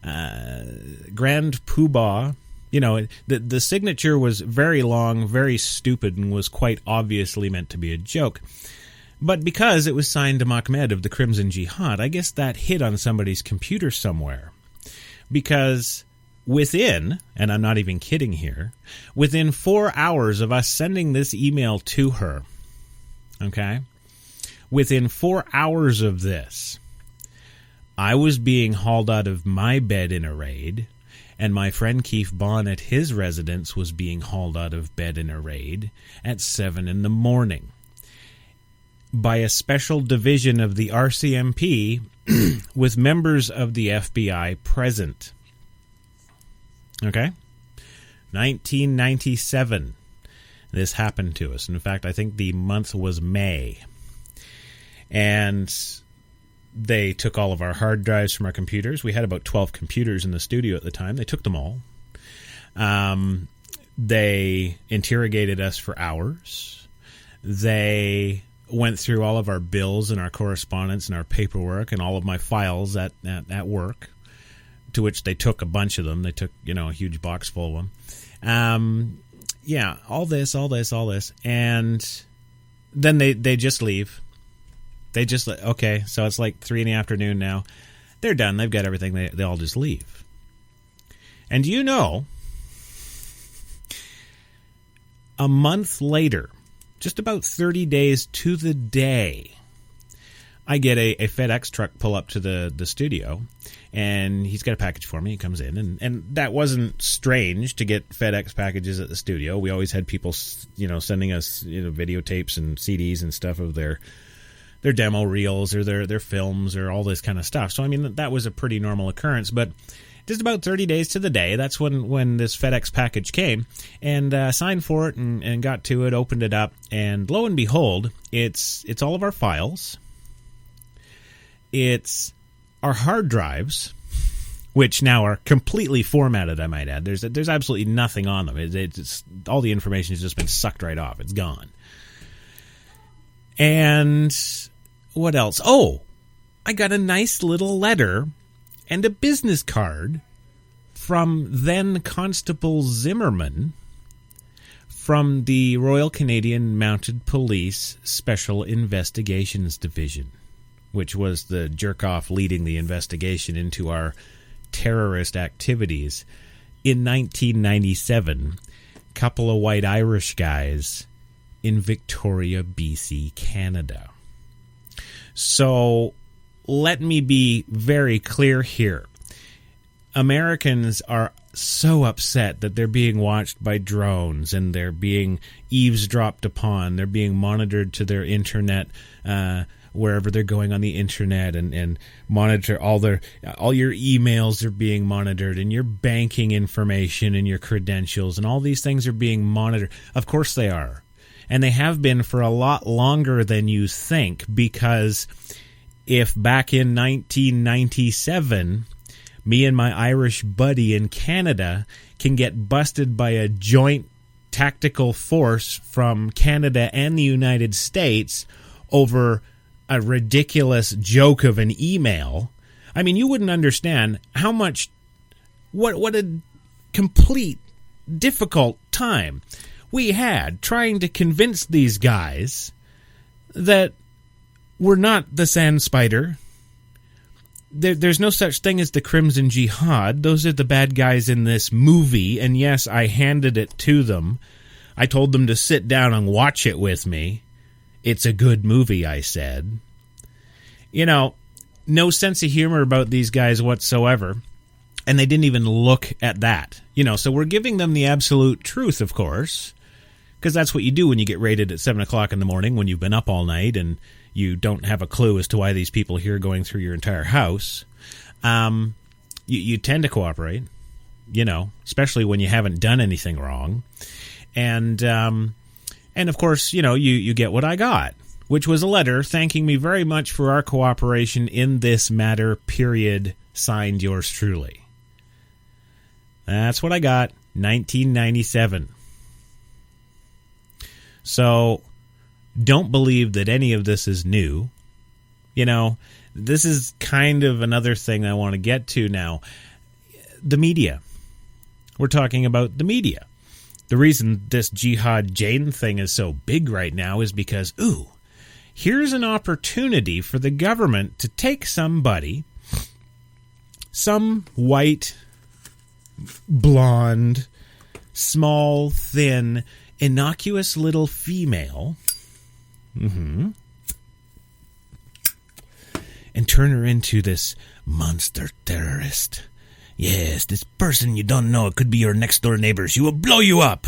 Grand Poobah. The signature was very long, very stupid, and was quite obviously meant to be a joke. But because it was signed to Mahmed of the Crimson Jihad, I guess that hit on somebody's computer somewhere. Because within, and I'm not even kidding here, within 4 hours of us sending this email to her, okay, within 4 hours of this, I was being hauled out of my bed in a raid, and my friend Keith Bond at his residence was being hauled out of bed in a raid at 7 in the morning by a special division of the RCMP with members of the FBI present. Okay? 1997. This happened to us. In fact, I think the month was May. And they took all of our hard drives from our computers. We had about 12 computers in the studio at the time. They took them all. They interrogated us for hours. They went through all of our bills and our correspondence and our paperwork and all of my files at work, to which they took a bunch of them. They took, a huge box full of them. All this. And then they just leave. They just, okay, so it's like 3 PM now. They're done. They've got everything. They all just leave. And a month later, just about 30 days to the day, I get a FedEx truck pull up to the studio, and he's got a package for me. He comes in, and that wasn't strange to get FedEx packages at the studio. We always had people, sending us, videotapes and CDs and stuff of their demo reels or their films or all this kind of stuff. So, I mean, that was a pretty normal occurrence. But just about 30 days to the day, that's when this FedEx package came, and signed for it and got to it, opened it up, and lo and behold, it's all of our files. It's our hard drives, which now are completely formatted, I might add. There's absolutely nothing on them. It's all the information has just been sucked right off. It's gone. And what else? Oh, I got a nice little letter and a business card from then Constable Zimmerman from the Royal Canadian Mounted Police Special Investigations Division, which was the jerk-off leading the investigation into our terrorist activities. In 1997, couple of white Irish guys in Victoria, BC, Canada. So let me be very clear here. Americans are so upset that they're being watched by drones and they're being eavesdropped upon. They're being monitored to their internet, wherever they're going on the internet, and monitor all your emails are being monitored, and your banking information and your credentials and all these things are being monitored. Of course they are. And they have been for a lot longer than you think, because if back in 1997, me and my Irish buddy in Canada can get busted by a joint tactical force from Canada and the United States over a ridiculous joke of an email. I mean, you wouldn't understand how much, what a complete difficult time we had trying to convince these guys that we're not the Sand Spider. There's no such thing as the Crimson Jihad. Those are the bad guys in this movie, and yes, I handed it to them. I told them to sit down and watch it with me. It's a good movie, I said. You know, no sense of humor about these guys whatsoever, and they didn't even look at that. You know, so we're giving them the absolute truth, of course, because that's what you do when you get raided at 7 o'clock in the morning when you've been up all night and you don't have a clue as to why these people here are going through your entire house. You tend to cooperate, you know, especially when you haven't done anything wrong. And of course, you know, you get what I got, which was a letter thanking me very much for our cooperation in this matter, period, signed yours truly. That's what I got, 1997. So don't believe that any of this is new. You know, this is kind of another thing I want to get to now. The media. We're talking about the media. The reason this Jihad Jane thing is so big right now is because, here's an opportunity for the government to take somebody, some white, blonde, small, thin, innocuous little female, and turn her into this monster terrorist. Yes, this person you don't know, it could be your next door neighbor. She will blow you up.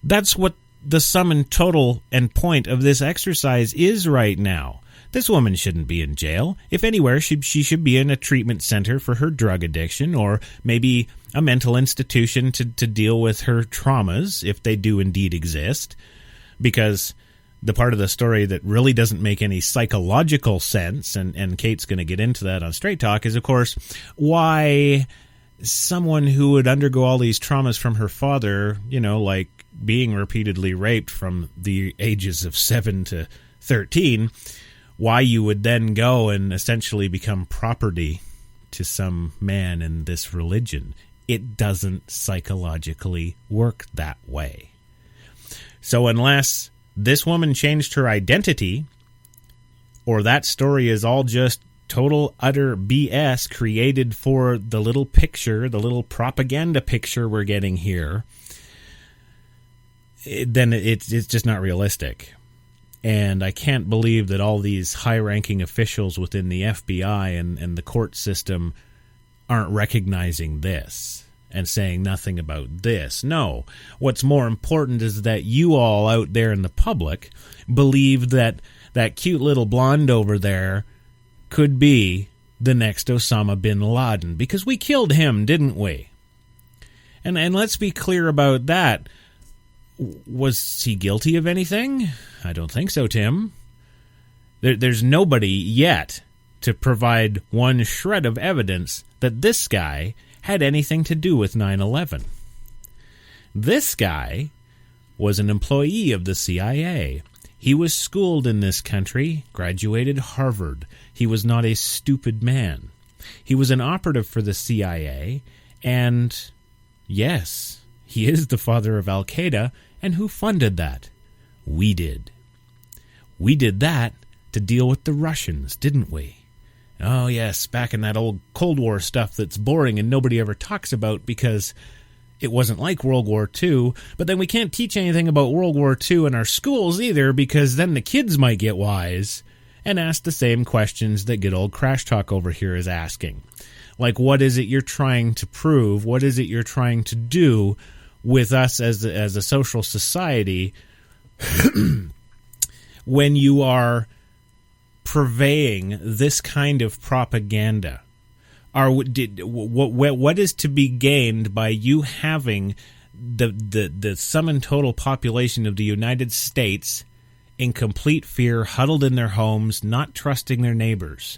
That's what the sum and total and point of this exercise is right now. This woman shouldn't be in jail. If anywhere, she should be in a treatment center for her drug addiction, or maybe a mental institution to deal with her traumas, if they do indeed exist. Because the part of the story that really doesn't make any psychological sense, and Kate's going to get into that on Straight Talk, is, of course, why someone who would undergo all these traumas from her father, you know, like being repeatedly raped from the ages of 7 to 13, why you would then go and essentially become property to some man in this religion. It doesn't psychologically work that way. So unless this woman changed her identity, or that story is all just total, utter BS created for the little picture, the little propaganda picture we're getting here, then it's just not realistic. And I can't believe that all these high-ranking officials within the FBI and the court system aren't recognizing this and saying nothing about this. No. What's more important is that you all out there in the public believe that that cute little blonde over there could be the next Osama bin Laden, because we killed him, didn't we? And let's be clear about that. Was he guilty of anything? I don't think so, Tim. There's nobody yet to provide one shred of evidence that this guy had anything to do with 9/11. This guy was an employee of the CIA. He was schooled in this country, graduated Harvard. He was not a stupid man. He was an operative for the CIA, and yes, he is the father of Al-Qaeda. And who funded that? We did. We did that to deal with the Russians, didn't we? Oh, yes, back in that old Cold War stuff that's boring and nobody ever talks about because it wasn't like World War II. But then we can't teach anything about World War II in our schools either, because then the kids might get wise and ask the same questions that good old Crash Talk over here is asking. Like, what is it you're trying to prove? What is it you're trying to do with us as a social society when you are purveying this kind of propaganda? What is to be gained by you having the sum and total population of the United States in complete fear, huddled in their homes, not trusting their neighbors?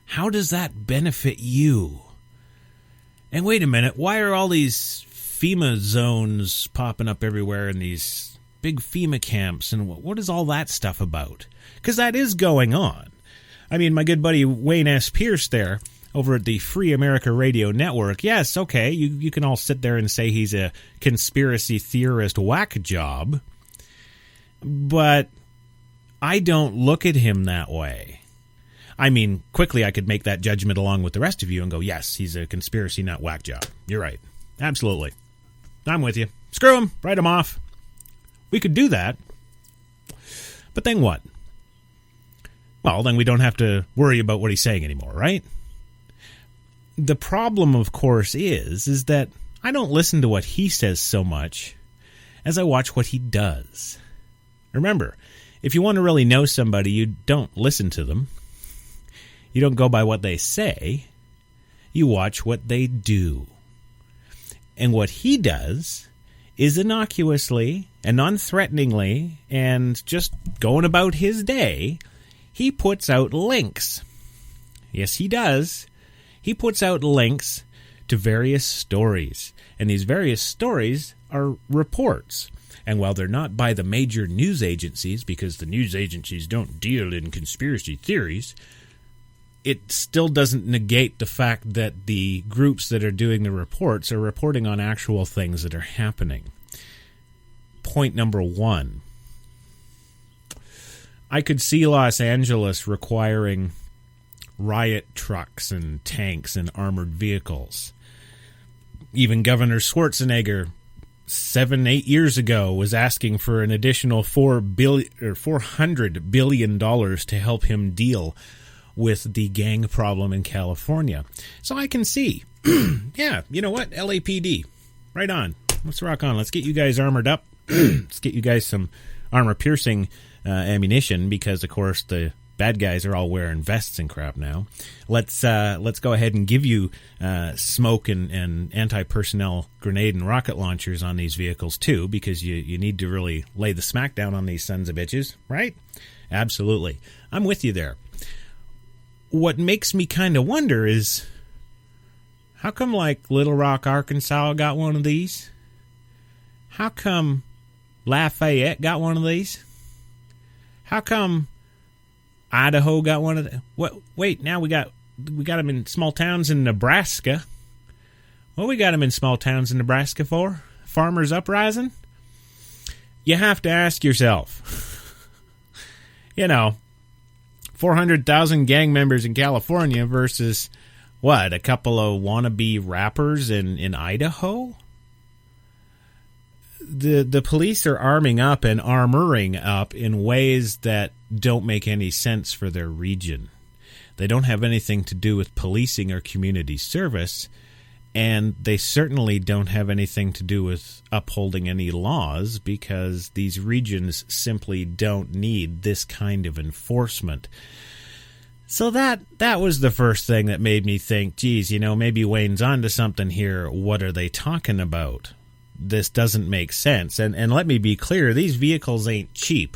How does that benefit you? And wait a minute, why are all these FEMA zones popping up everywhere in these big FEMA camps, and what is all that stuff about? Because that is going on. I mean, my good buddy Wayne S. Pierce there, over at the Free America Radio Network, yes, okay, you can all sit there and say he's a conspiracy theorist whack job, but I don't look at him that way. I mean, quickly I could make that judgment along with the rest of you and go, yes, he's a conspiracy nut whack job. You're right. Absolutely. I'm with you. Screw him. Write him off. We could do that. But then what? Well, then we don't have to worry about what he's saying anymore, right? The problem, of course, is that I don't listen to what he says so much as I watch what he does. Remember, if you want to really know somebody, you don't listen to them. You don't go by what they say. You watch what they do. And what he does is innocuously and non-threateningly and just going about his day, he puts out links. Yes, he does. He puts out links to various stories. And these various stories are reports. And while they're not by the major news agencies, because the news agencies don't deal in conspiracy theories, it still doesn't negate the fact that the groups that are doing the reports are reporting on actual things that are happening. Point number 1. I could see Los Angeles requiring riot trucks and tanks and armored vehicles. Even Governor Schwarzenegger 7-8 years ago was asking for an additional $400 billion to help him deal with the gang problem in California. So I can see, yeah, you know what? LAPD, right on. Let's rock on. Let's get you guys armored up. Let's get you guys some armor-piercing ammunition, because, of course, the bad guys are all wearing vests and crap now. Let's go ahead and give you smoke and anti-personnel grenade and rocket launchers on these vehicles, too, because you need to really lay the smackdown on these sons of bitches, right? Absolutely. I'm with you there. What makes me kind of wonder is, how come, like, Little Rock, Arkansas got one of these? How come Lafayette got one of these? How come Idaho got one of them? Wait, now we got them in small towns in Nebraska. What we got them in small towns in Nebraska for? Farmers uprising? You have to ask yourself. 400,000 gang members in California versus, what, a couple of wannabe rappers in Idaho? The police are arming up and armoring up in ways that don't make any sense for their region. They don't have anything to do with policing or community service, and they certainly don't have anything to do with upholding any laws, because these regions simply don't need this kind of enforcement. So that was the first thing that made me think, geez, maybe Wayne's onto something here. What are they talking about? This doesn't make sense. And let me be clear, these vehicles ain't cheap.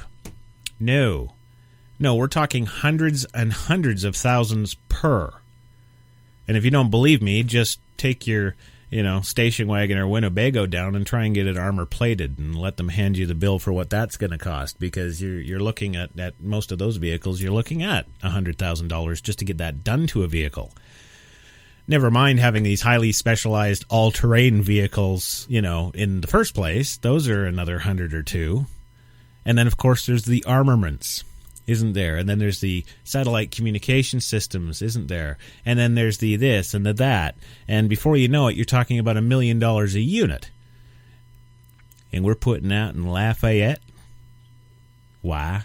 No, we're talking hundreds and hundreds of thousands per. And if you don't believe me, just take your, station wagon or Winnebago down and try and get it armor plated and let them hand you the bill for what that's going to cost, because you're looking at most of those vehicles, you're looking at $100,000 just to get that done to a vehicle. Never mind having these highly specialized all-terrain vehicles, in the first place. Those are another 100 or two. And then, of course, there's the armaments, isn't there? And then there's the satellite communication systems, isn't there? And then there's the this and the that. And before you know it, you're talking about $1 million a unit. And we're putting that in Lafayette? Why?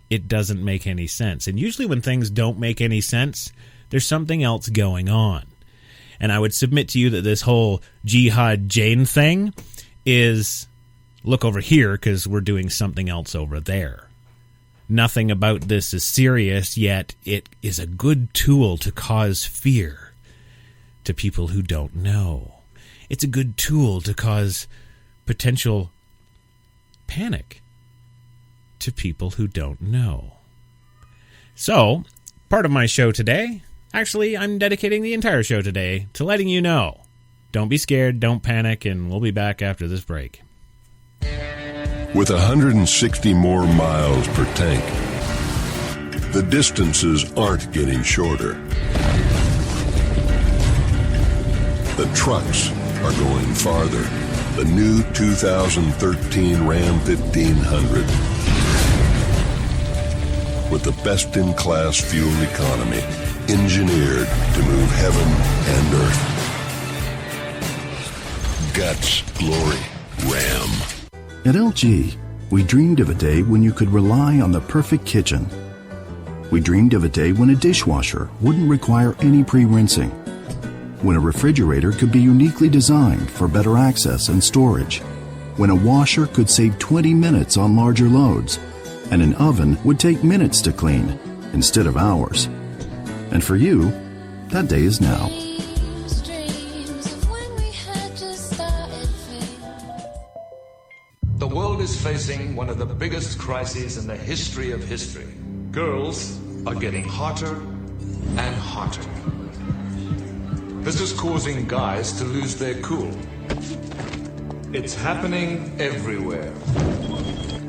It doesn't make any sense. And usually when things don't make any sense, there's something else going on. And I would submit to you that this whole Jihad Jane thing is, look over here, because we're doing something else over there. Nothing about this is serious, yet it is a good tool to cause fear to people who don't know. It's a good tool to cause potential panic to people who don't know. So, part of my show today, actually, I'm dedicating the entire show today to letting you know don't be scared, don't panic, and we'll be back after this break. With 160 more miles per tank, the distances aren't getting shorter. The trucks are going farther. The new 2013 Ram 1500. With the best-in-class fuel economy, engineered to move heaven and earth. Guts, glory, Ram. At LG, we dreamed of a day when you could rely on the perfect kitchen. We dreamed of a day when a dishwasher wouldn't require any pre-rinsing, when a refrigerator could be uniquely designed for better access and storage, when a washer could save 20 minutes on larger loads, and an oven would take minutes to clean instead of hours. And for you, that day is now. The world is facing one of the biggest crises in the history of history. Girls are getting hotter and hotter. This is causing guys to lose their cool. It's happening everywhere.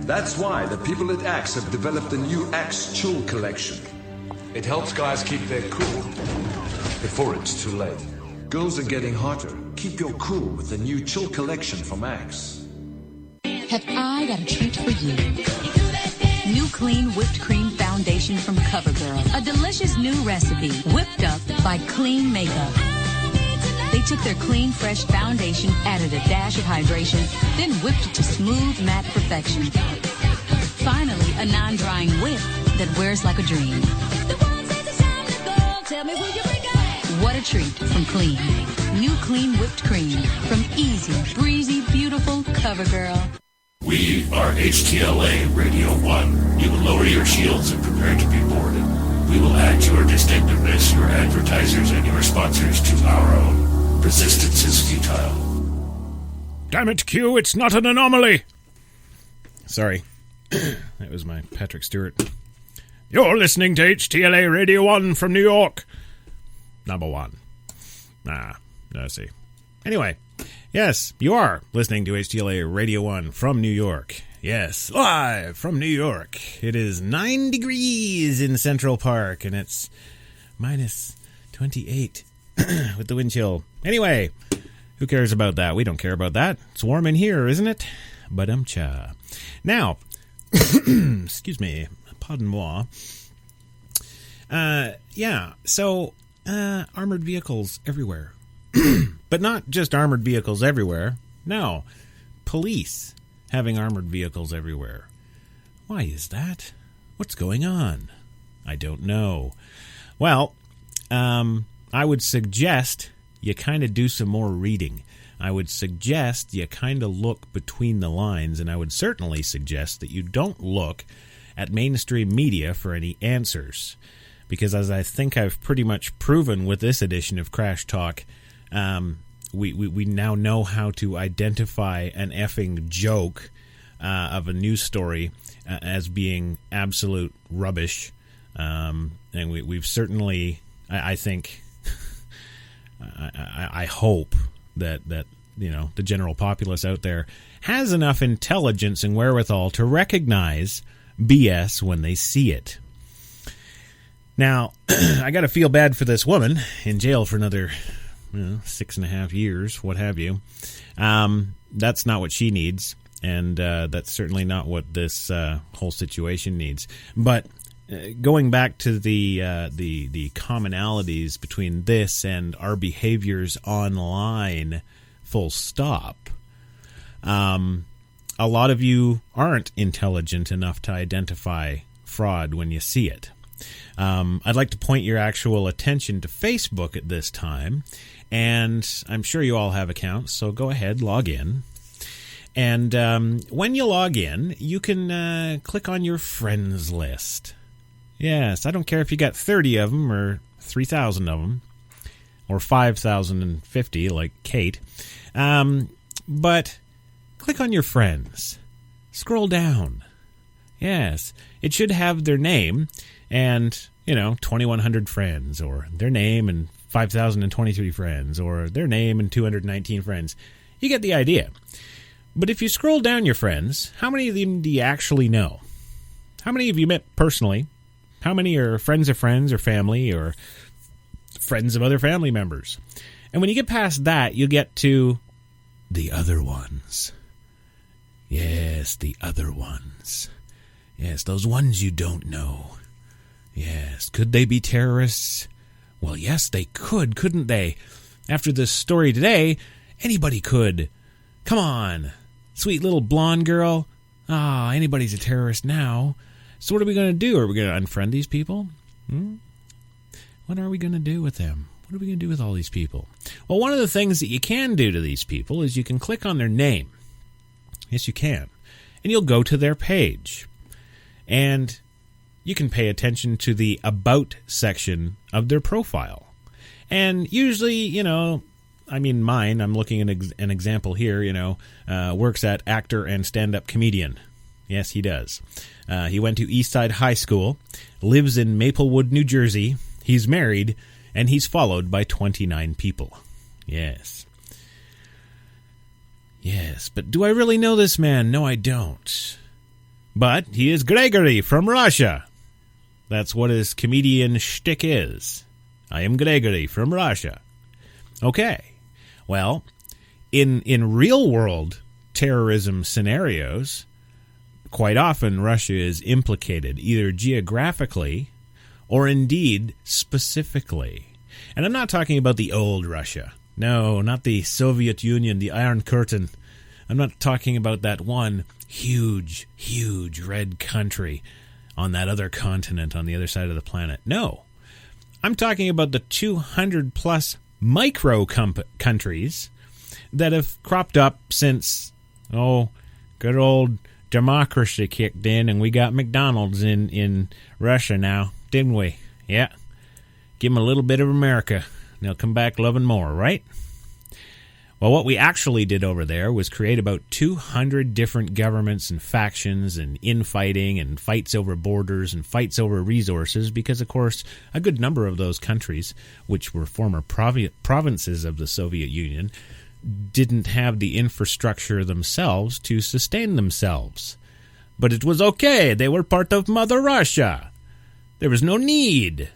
That's why the people at Axe have developed the new Axe Chill collection. It helps guys keep their cool before it's too late. Girls are getting hotter. Keep your cool with the new Chill collection from Axe. Have I got a treat for you? New clean whipped cream foundation from CoverGirl. A delicious new recipe whipped up by Clean Makeup. They took their clean, fresh foundation, added a dash of hydration, then whipped it to smooth, matte perfection. Finally, a non-drying whip that wears like a dream. What a treat from Clean. New clean whipped cream from easy, breezy, beautiful CoverGirl. We are HTLA Radio 1. You will lower your shields and prepare to be boarded. We will add to your distinctiveness, your advertisers, and your sponsors to our own. Resistance is futile. Damn it, Q, it's not an anomaly! Sorry. That was my Patrick Stewart. You're listening to HTLA Radio 1 from New York. Number 1. No, see. Anyway, yes, you are listening to HTLA Radio 1 from New York. Yes, live from New York. It is 9 degrees in Central Park, and it's minus 28 with the wind chill. Anyway, who cares about that? We don't care about that. It's warm in here, isn't it? Badum-cha. Now, excuse me, pardon moi. So armored vehicles everywhere. But not just armored vehicles everywhere. No, police having armored vehicles everywhere. Why is that? What's going on? I don't know. Well, I would suggest you kind of do some more reading. I would suggest you kind of look between the lines, and I would certainly suggest that you don't look at mainstream media for any answers. Because as I think I've pretty much proven with this edition of Crash Talk, we now know how to identify an effing joke of a news story as being absolute rubbish. And we've certainly, I think, I hope that you know, the general populace out there has enough intelligence and wherewithal to recognize BS when they see it. Now, I got to feel bad for this woman in jail for another 6.5 years, what have you. That's not what she needs, and that's certainly not what this whole situation needs. But going back to the commonalities between this and our behaviors online, full stop. A lot of you aren't intelligent enough to identify fraud when you see it. I'd like to point your actual attention to Facebook at this time, and I'm sure you all have accounts, so go ahead, log in. And when you log in, you can click on your friends list. Yes, I don't care if you got 30 of them or 3,000 of them or 5,050 like Kate. But click on your friends. Scroll down. Yes, it should have their name and, 2,100 friends, or their name and 5,023 friends, or their name and 219 friends. You get the idea. But if you scroll down your friends, how many of them do you actually know? How many have you met personally? How many are friends of friends or family or friends of other family members? And when you get past that, you get to the other ones. Yes, the other ones. Yes, those ones you don't know. Yes, could they be terrorists? Well, yes, they could, couldn't they? After this story today, anybody could. Come on, sweet little blonde girl. Anybody's a terrorist now. So what are we going to do? Are we going to unfriend these people? What are we going to do with them? What are we going to do with all these people? Well, one of the things that you can do to these people is you can click on their name. Yes, you can. And you'll go to their page. And you can pay attention to the About section of their profile. And usually, mine, I'm looking at an example here, works at actor and stand-up comedian. Yes, he does. He went to Eastside High School, lives in Maplewood, New Jersey. He's married, and he's followed by 29 people. Yes. Yes, but do I really know this man? No, I don't. But he is Gregory from Russia. That's what his comedian shtick is. I am Gregory from Russia. Okay. Well, in real-world terrorism scenarios, quite often Russia is implicated, either geographically or indeed specifically. And I'm not talking about the old Russia. No, not the Soviet Union, the Iron Curtain. I'm not talking about that one huge, huge red country on that other continent on the other side of the planet. No. I'm talking about the 200-plus micro countries that have cropped up since, good old democracy kicked in and we got McDonald's in Russia now, didn't we? Yeah. Give them a little bit of America, and they'll come back loving more, right? Well, what we actually did over there was create about 200 different governments and factions and infighting and fights over borders and fights over resources because, of course, a good number of those countries, which were former provinces of the Soviet Union, didn't have the infrastructure themselves to sustain themselves. But it was okay. They were part of Mother Russia. There was no need.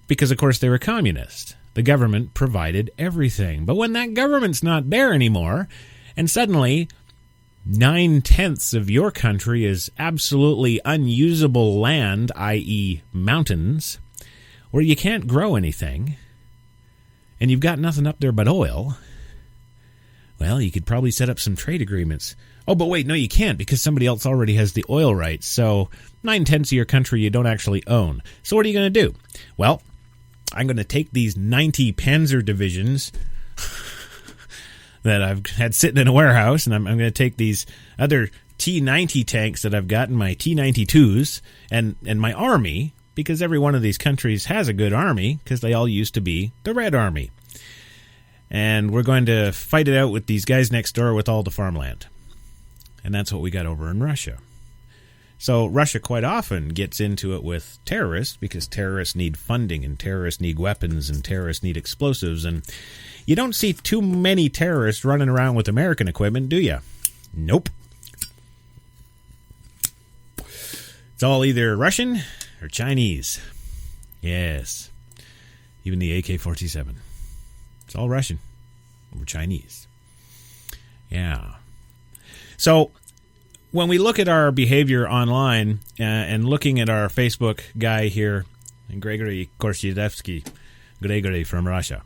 Because, of course, they were communist. The government provided everything. But when that government's not there anymore, and suddenly 9/10 of your country is absolutely unusable land, i.e. mountains, where you can't grow anything, and you've got nothing up there but oil, well, you could probably set up some trade agreements. Oh, but wait, no, you can't, because somebody else already has the oil rights, so 9/10 of your country you don't actually own. So what are you going to do? Well, I'm going to take these 90 Panzer divisions that I've had sitting in a warehouse, and I'm going to take these other T-90 tanks that I've got in my T-92s and my army, because every one of these countries has a good army, because they all used to be the Red Army. And we're going to fight it out with these guys next door with all the farmland. And that's what we got over in Russia. So Russia quite often gets into it with terrorists because terrorists need funding and terrorists need weapons and terrorists need explosives. And you don't see too many terrorists running around with American equipment, do you? Nope. It's all either Russian or Chinese. Yes. Even the AK-47. It's all Russian or Chinese. Yeah. So when we look at our behavior online and looking at our Facebook guy here, Gregory Korshidevsky, Gregory from Russia.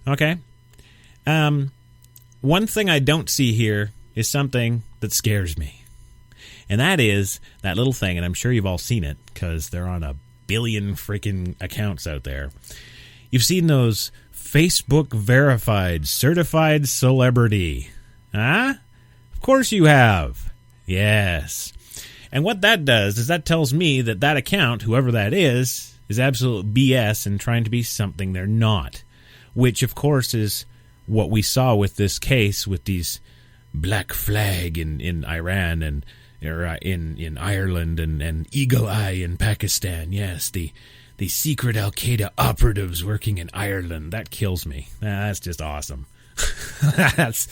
Okay? One thing I don't see here is something that scares me. And that is that little thing, and I'm sure you've all seen it because they're on a billion freaking accounts out there. You've seen those Facebook verified, certified celebrity. Huh? Of course you have. Yes. And what that does is that tells me that that account, whoever that is absolute BS and trying to be something they're not. Which, of course, is what we saw with this case with these black flag in Iran and in Ireland and Eagle Eye in Pakistan. Yes, the these secret Al-Qaeda operatives working in Ireland. That kills me. That's just awesome. That's...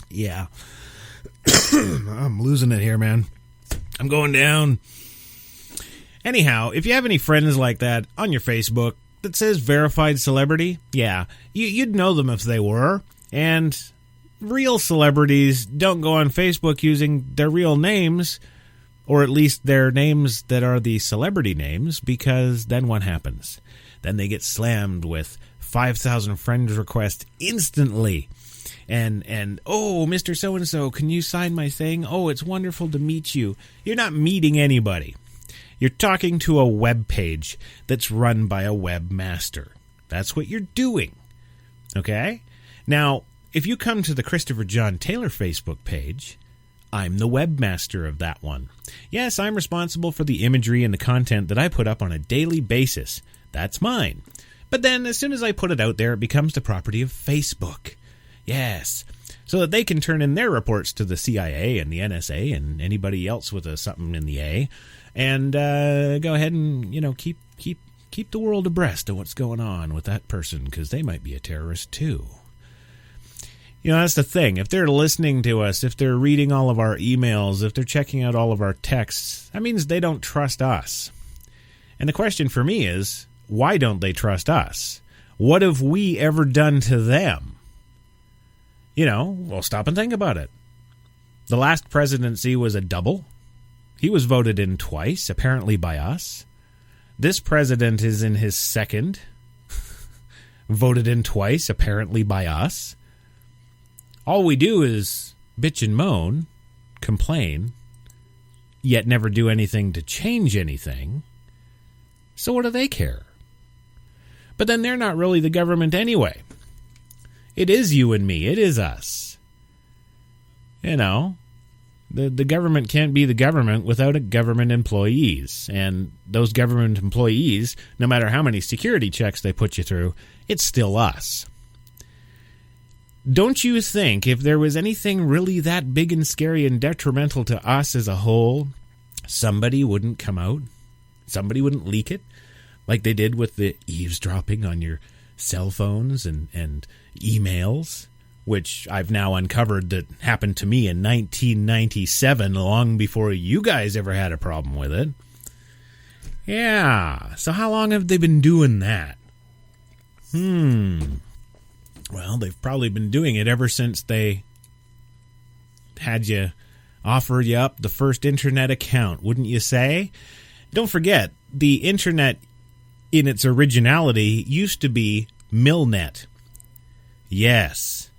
yeah. I'm losing it here, man. I'm going down. Anyhow, if you have any friends like that on your Facebook that says verified celebrity, yeah, you'd know them if they were. And real celebrities don't go on Facebook using their real names, or at least their names that are the celebrity names, because then what happens? Then they get slammed with 5,000 friend requests instantly. And oh, Mr. So-and-so, can you sign my thing? Oh, it's wonderful to meet you. You're not meeting anybody. You're talking to a web page that's run by a webmaster. That's what you're doing. Okay? Now, if you come to the Christopher John Taylor Facebook page, I'm the webmaster of that one. Yes, I'm responsible for the imagery and the content that I put up on a daily basis. That's mine. But then, as soon as I put it out there, it becomes the property of Facebook. Yes, so that they can turn in their reports to the CIA and the NSA and anybody else with a something in the A, and go ahead and keep the world abreast of what's going on with that person, because they might be a terrorist too. That's the thing. If they're listening to us, if they're reading all of our emails, if they're checking out all of our texts, that means they don't trust us. And the question for me is, why don't they trust us? What have we ever done to them? Well, stop and think about it. The last presidency was a double. He was voted in twice, apparently by us. This president is in his second, voted in twice, apparently by us. All we do is bitch and moan, complain, yet never do anything to change anything. So what do they care? But then they're not really the government anyway. It is you and me. It is us. The government can't be the government without government employees. And those government employees, no matter how many security checks they put you through, it's still us. Don't you think if there was anything really that big and scary and detrimental to us as a whole, somebody wouldn't come out? Somebody wouldn't leak it? Like they did with the eavesdropping on your cell phones and emails, which I've now uncovered that happened to me in 1997, long before you guys ever had a problem with it. Yeah, so how long have they been doing that? Well, they've probably been doing it ever since they had you offer you up the first internet account, wouldn't you say? Don't forget, the internet in its originality used to be Milnet. Yes,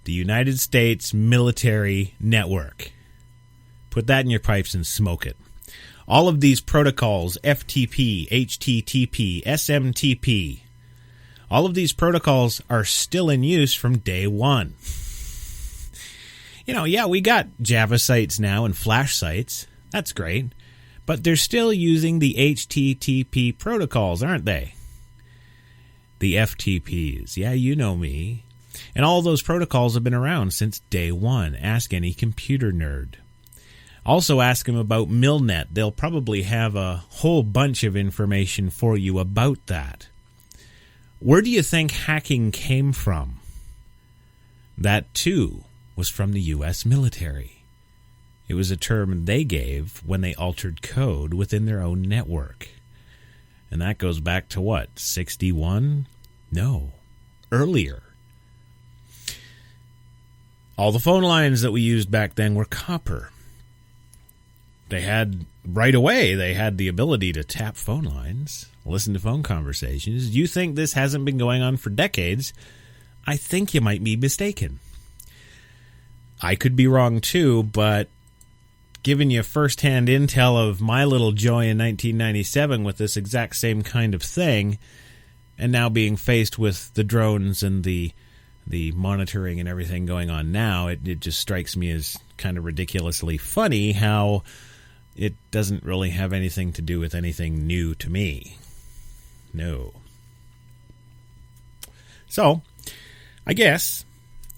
the United States military network. Put that in your pipes and smoke it. All of these protocols, FTP, HTTP, SMTP, all of these protocols are still in use from day one. Yeah, we got Java sites now and Flash sites. That's great. But they're still using the HTTP protocols, aren't they? The FTPs. Yeah, you know me. And all those protocols have been around since day one. Ask any computer nerd. Also ask them about Milnet. They'll probably have a whole bunch of information for you about that. Where do you think hacking came from? That, too, was from the U.S. military. It was a term they gave when they altered code within their own network. And that goes back to what, 61? No, earlier. All the phone lines that we used back then were copper. They had, right away, they had the ability to tap phone lines, listen to phone conversations. You think this hasn't been going on for decades? I think you might be mistaken. I could be wrong too, but giving you first-hand intel of my little joy in 1997 with this exact same kind of thing, and now being faced with the drones and the monitoring and everything going on now, it just strikes me as kind of ridiculously funny how it doesn't really have anything to do with anything new to me. No. So, I guess,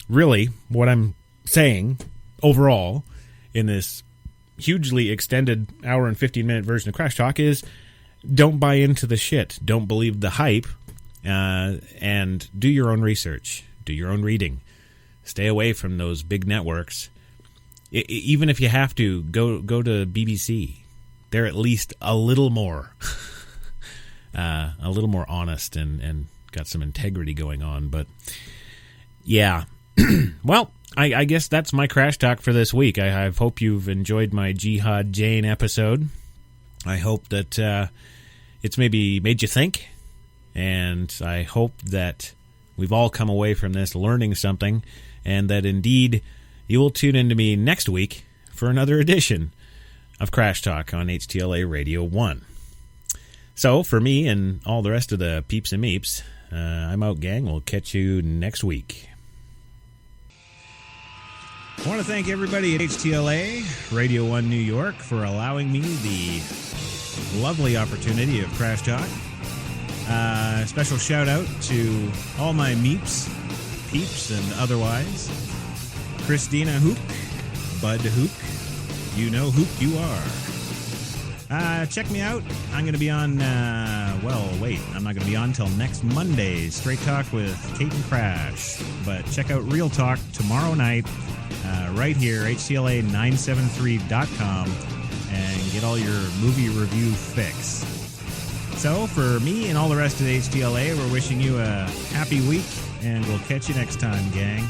really, what I'm saying overall in this hugely extended hour and 15-minute version of Crash Talk is don't buy into the shit. Don't believe the hype, and do your own research. Do your own reading. Stay away from those big networks. Even if you have to, go to BBC. They're at least a little more honest and got some integrity going on. But yeah, well, I guess that's my Crash Talk for this week. I hope you've enjoyed my Jihad Jane episode. I hope that it's maybe made you think, and I hope that we've all come away from this learning something, and that indeed you will tune into me next week for another edition of Crash Talk on HTLA Radio 1. So, for me and all the rest of the peeps and meeps, I'm out, gang. We'll catch you next week. I want to thank everybody at HTLA Radio 1 New York for allowing me the lovely opportunity of Crash Talk. Special shout out to all my meeps, peeps, and otherwise. Christina Hook, Bud Hook, you know Hook you are. Check me out. I'm going to be on, I'm not going to be on till next Monday. Straight Talk with Kate and Crash. But check out Real Talk tomorrow night, right here, HTLA973.com, and get all your movie review fix. So, for me and all the rest of the HTLA, we're wishing you a happy week, and we'll catch you next time, gang.